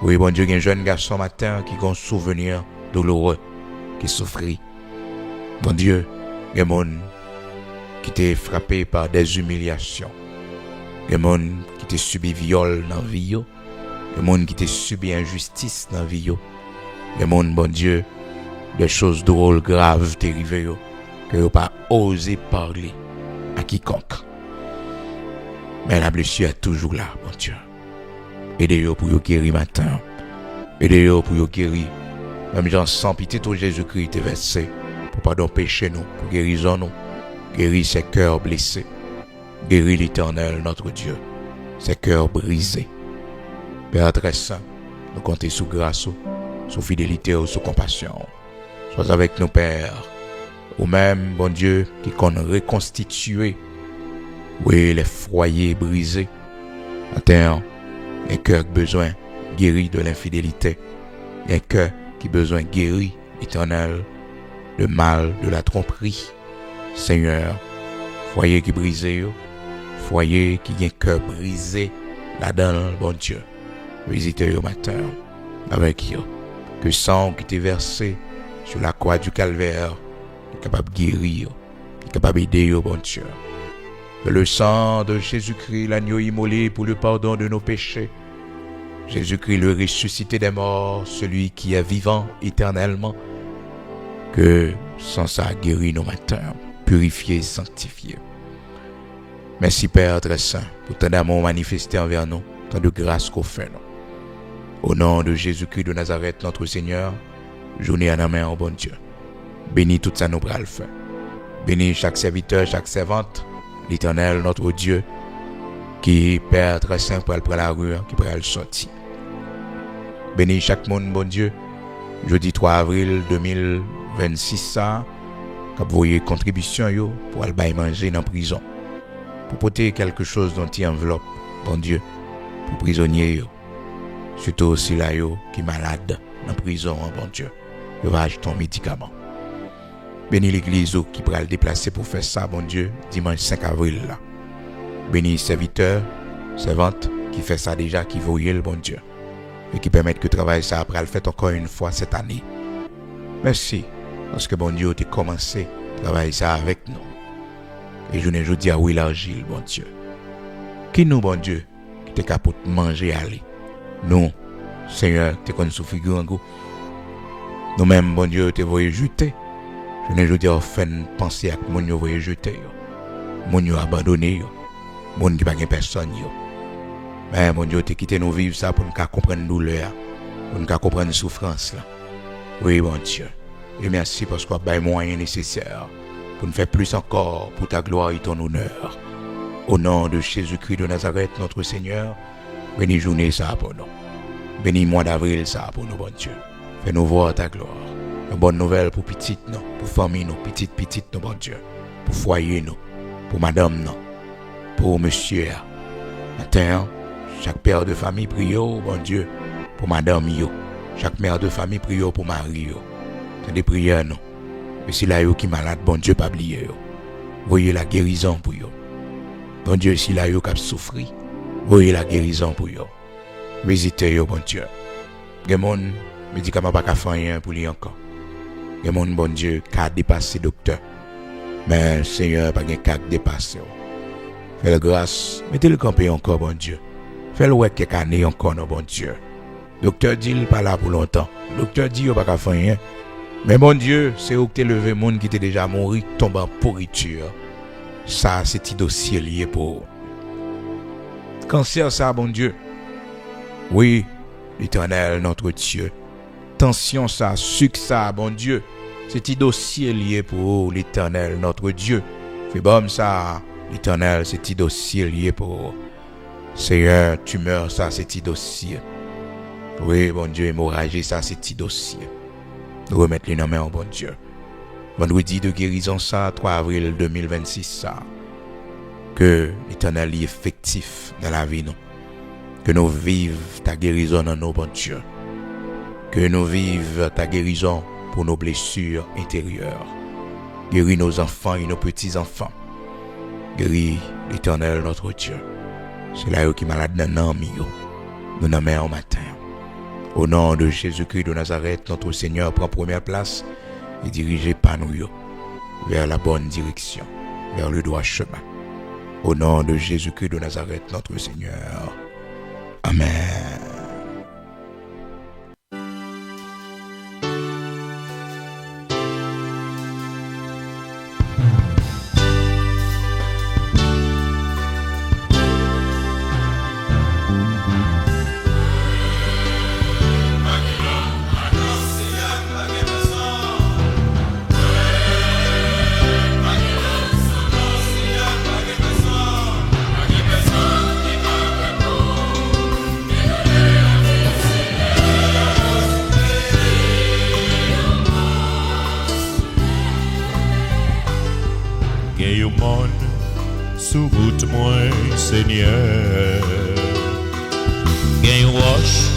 Oui, bon Dieu, il y a un jeune garçon matin qui a un souvenir douloureux, qui souffrit. Bon Dieu, il y a un monde qui était frappé par des humiliations. Il y a un monde qui était subi viol dans la vie. Il y a un monde qui était subi injustice dans la vie. Il y a un monde, bon Dieu, des choses drôles, graves, terribles, que vous n'avez pas osé parler à quiconque. Mais la blessure est toujours là, mon Dieu. Aidez-vous pour vous guérir matin. Aidez-vous pour vous guérir. Même gens sans pitié, tout Jésus-Christ est versé pour pardon péché nous, pour guérison nous. Guérir ces cœurs blessés. Guérir l'Éternel, notre Dieu. Ces cœurs brisés. Père très saint, nous comptons sous grâce, sous fidélité ou sous compassion. Sois avec nous, Père. Ou même, bon Dieu, qui qu'on reconstitué. Oui, les foyers brisés. Attends, les cœurs qui besoin guéris de l'infidélité. Les cœurs qui besoin guéris, Éternel, le mal, de la tromperie. Seigneur, foyer qui brisé, foyer qui a un cœur brisé, là-dedans, bon Dieu. Visitez au matin avec eux. Que sang qui t'est versé sur la croix du calvaire est capable de guérir, est capable d'aider au bon Dieu. Que le sang de Jésus-Christ, l'agneau immolé pour le pardon de nos péchés, Jésus-Christ le ressuscité des morts, celui qui est vivant éternellement, que sans ça guérit nos matins, purifié, sanctifié. Merci Père très saint pour ton amour manifesté envers nous, tant de grâce qu'on fait nous. Au nom de Jésus-Christ de Nazareth, notre Seigneur, journée à la main, au bon Dieu. Bénis tout ça nous bras le faire. Bénis chaque serviteur, chaque servante, l'Éternel, notre Dieu, qui Père très saint pour aller prendre la rue, qui pourra le sortir. Bénis chaque monde, bon Dieu. Jeudi 3 avril 2026, ça, quand vous voyez contribution yo, pour aller manger dans la prison. Pour porter quelque chose dans une enveloppe, bon Dieu, pour prisonniers yo. Surtout aussi là yo, qui est malade dans la prison, bon Dieu. Il va acheter un médicament. Bénis l'église qui pourra le déplacer pour faire ça, bon Dieu, dimanche 5 avril là. Bénis serviteurs, servantes qui fait ça déjà, qui voyait le bon Dieu. Et qui permettent que le travail ça après le fait encore une fois cette année. Merci, parce que bon Dieu, tu as commencé à travailler ça avec nous. Et je ne dis à oui l'argile, bon Dieu. Qui nous, bon Dieu, qui t'es capable de manger aller. Nous, Seigneur, tu connais sous figure en goût. Nous-mêmes, bon Dieu, tu voyez jeter. Je ne dis à faire penser à mon Dieu voyez jeter. Mon Dieu abandonné. Mon Dieu pas de personne. Mais mon Dieu, tu quitté nous vivre ça pour nous comprendre la douleur. Pour nous comprendre la souffrance. Là. Oui, bon Dieu. Et merci parce qu'on a les moyens nécessaires pour nous faire plus encore pour ta gloire et ton honneur. Au nom de Jésus-Christ de Nazareth, notre Seigneur, bénis journée ça pour nous. Bénis mois d'avril ça pour nous, bon Dieu. Fais-nous voir ta gloire. Une bonne nouvelle pour petite nous, pour famille nous, petite nous, bon Dieu. Pour foyer nous, pour madame nous, pour monsieur. Matin, chaque père de famille prie, bon Dieu, pour madame yo. Chaque mère de famille prie pour mari yo. C'est des prières nous. Et si là yo qui malade, bon Dieu pas oublier yo. Voyez la guérison pour yo. Bon Dieu, si là yo qui souffri, voyez la guérison pour yo. Visitez yo, bon Dieu. Gen moun médicament pas faire rien pour lui encore. Gen moun bon Dieu qui a dépassé docteur. Mais Seigneur pas gen ka dépasser. Fais la grâce, mettez le campé encore, bon Dieu. Fais le ouais quelques années encore, non, bon Dieu. Docteur dit il pas là pour longtemps. Docteur dit il pas faire rien. Mais mon Dieu, c'est où que tu levé monde qui était déjà mort, tombe en pourriture. Ça, c'est petit dossier lié pour cancer, ça, bon Dieu. Oui, l'Éternel, notre Dieu. Tension, ça, sucre, ça, bon Dieu. C'est petit dossier lié pour l'Éternel, notre Dieu. Fais bon, ça, l'Éternel, c'est petit dossier lié pour Seigneur, tumeur, ça, c'est petit dossier. Oui, bon Dieu, hémorragie, ça, c'est petit dossier. Nous remettre les noms en bon Dieu. Vendredi de guérison, ça, 3 avril 2026, ça. que l'Éternel est effectif dans la vie, nous. Que nous vivions ta guérison dans nos bonnes Dieu. Que nous vivions ta guérison pour nos blessures intérieures. Guéris nos enfants et nos petits-enfants. Guéris l'Éternel, notre Dieu. C'est là qui est malade dans nos amis. Nous nommons au matin. Au nom de Jésus-Christ de Nazareth, notre Seigneur prend première place et dirigez par nous vers la bonne direction, vers le droit chemin. Au nom de Jésus-Christ de Nazareth, notre Seigneur. Amen. Sous route moi Seigneur, gagne roche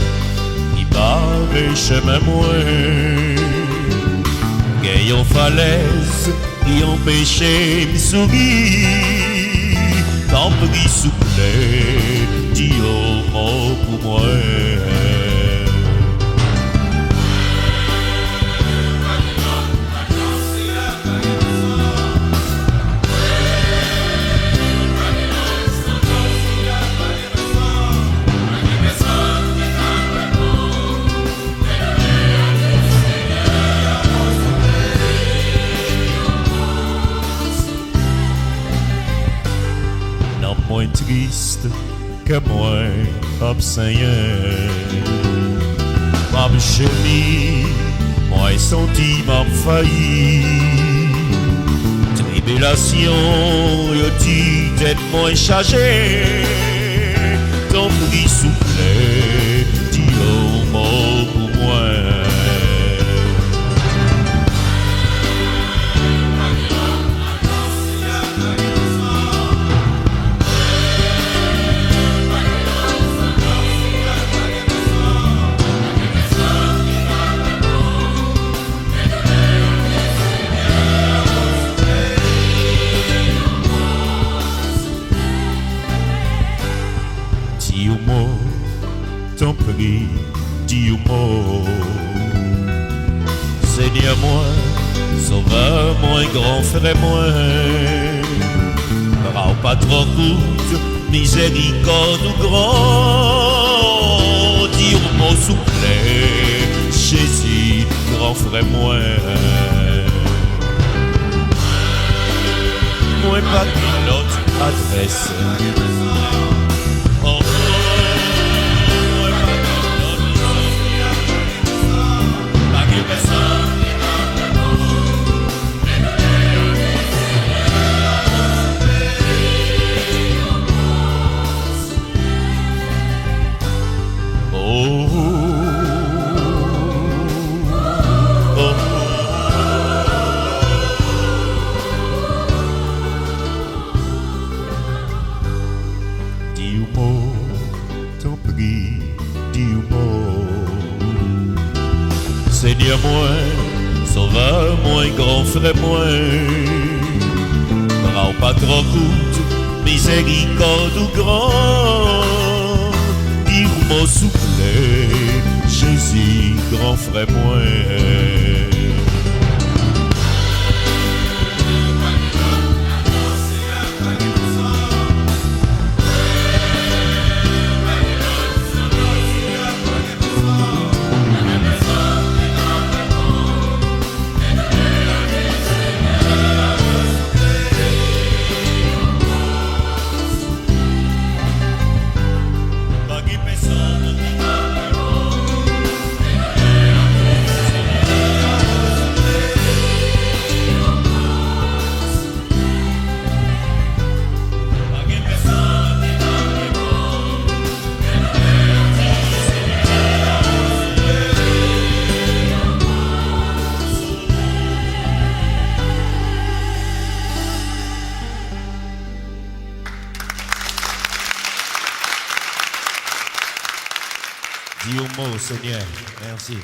qui barre chemin moi, gagne falaise qui empêche me sourire, tant pris souple, dis au mot pour moi. Moins triste que moi, comme Seigneur. Ma chérie, moi senti m'a failli. Tribulation, yo dit d'être moins chargé. Ton prix souple, dis au mot pour moi. Ton prix, dis moi, Seigneur moi, sauveur moi, grand frère moi, rends pas trop coûte, miséricorde ou grand, dis moi souple, Jésus, grand frère moi, moi pas qu'une autre adresse. Seigneur moi, sauveur moi, grand frère moi, rends pas trop coûte, miséricorde ou grand, dis-moi souple, Jésus, grand frère moi. mots, Seigneur. Merci.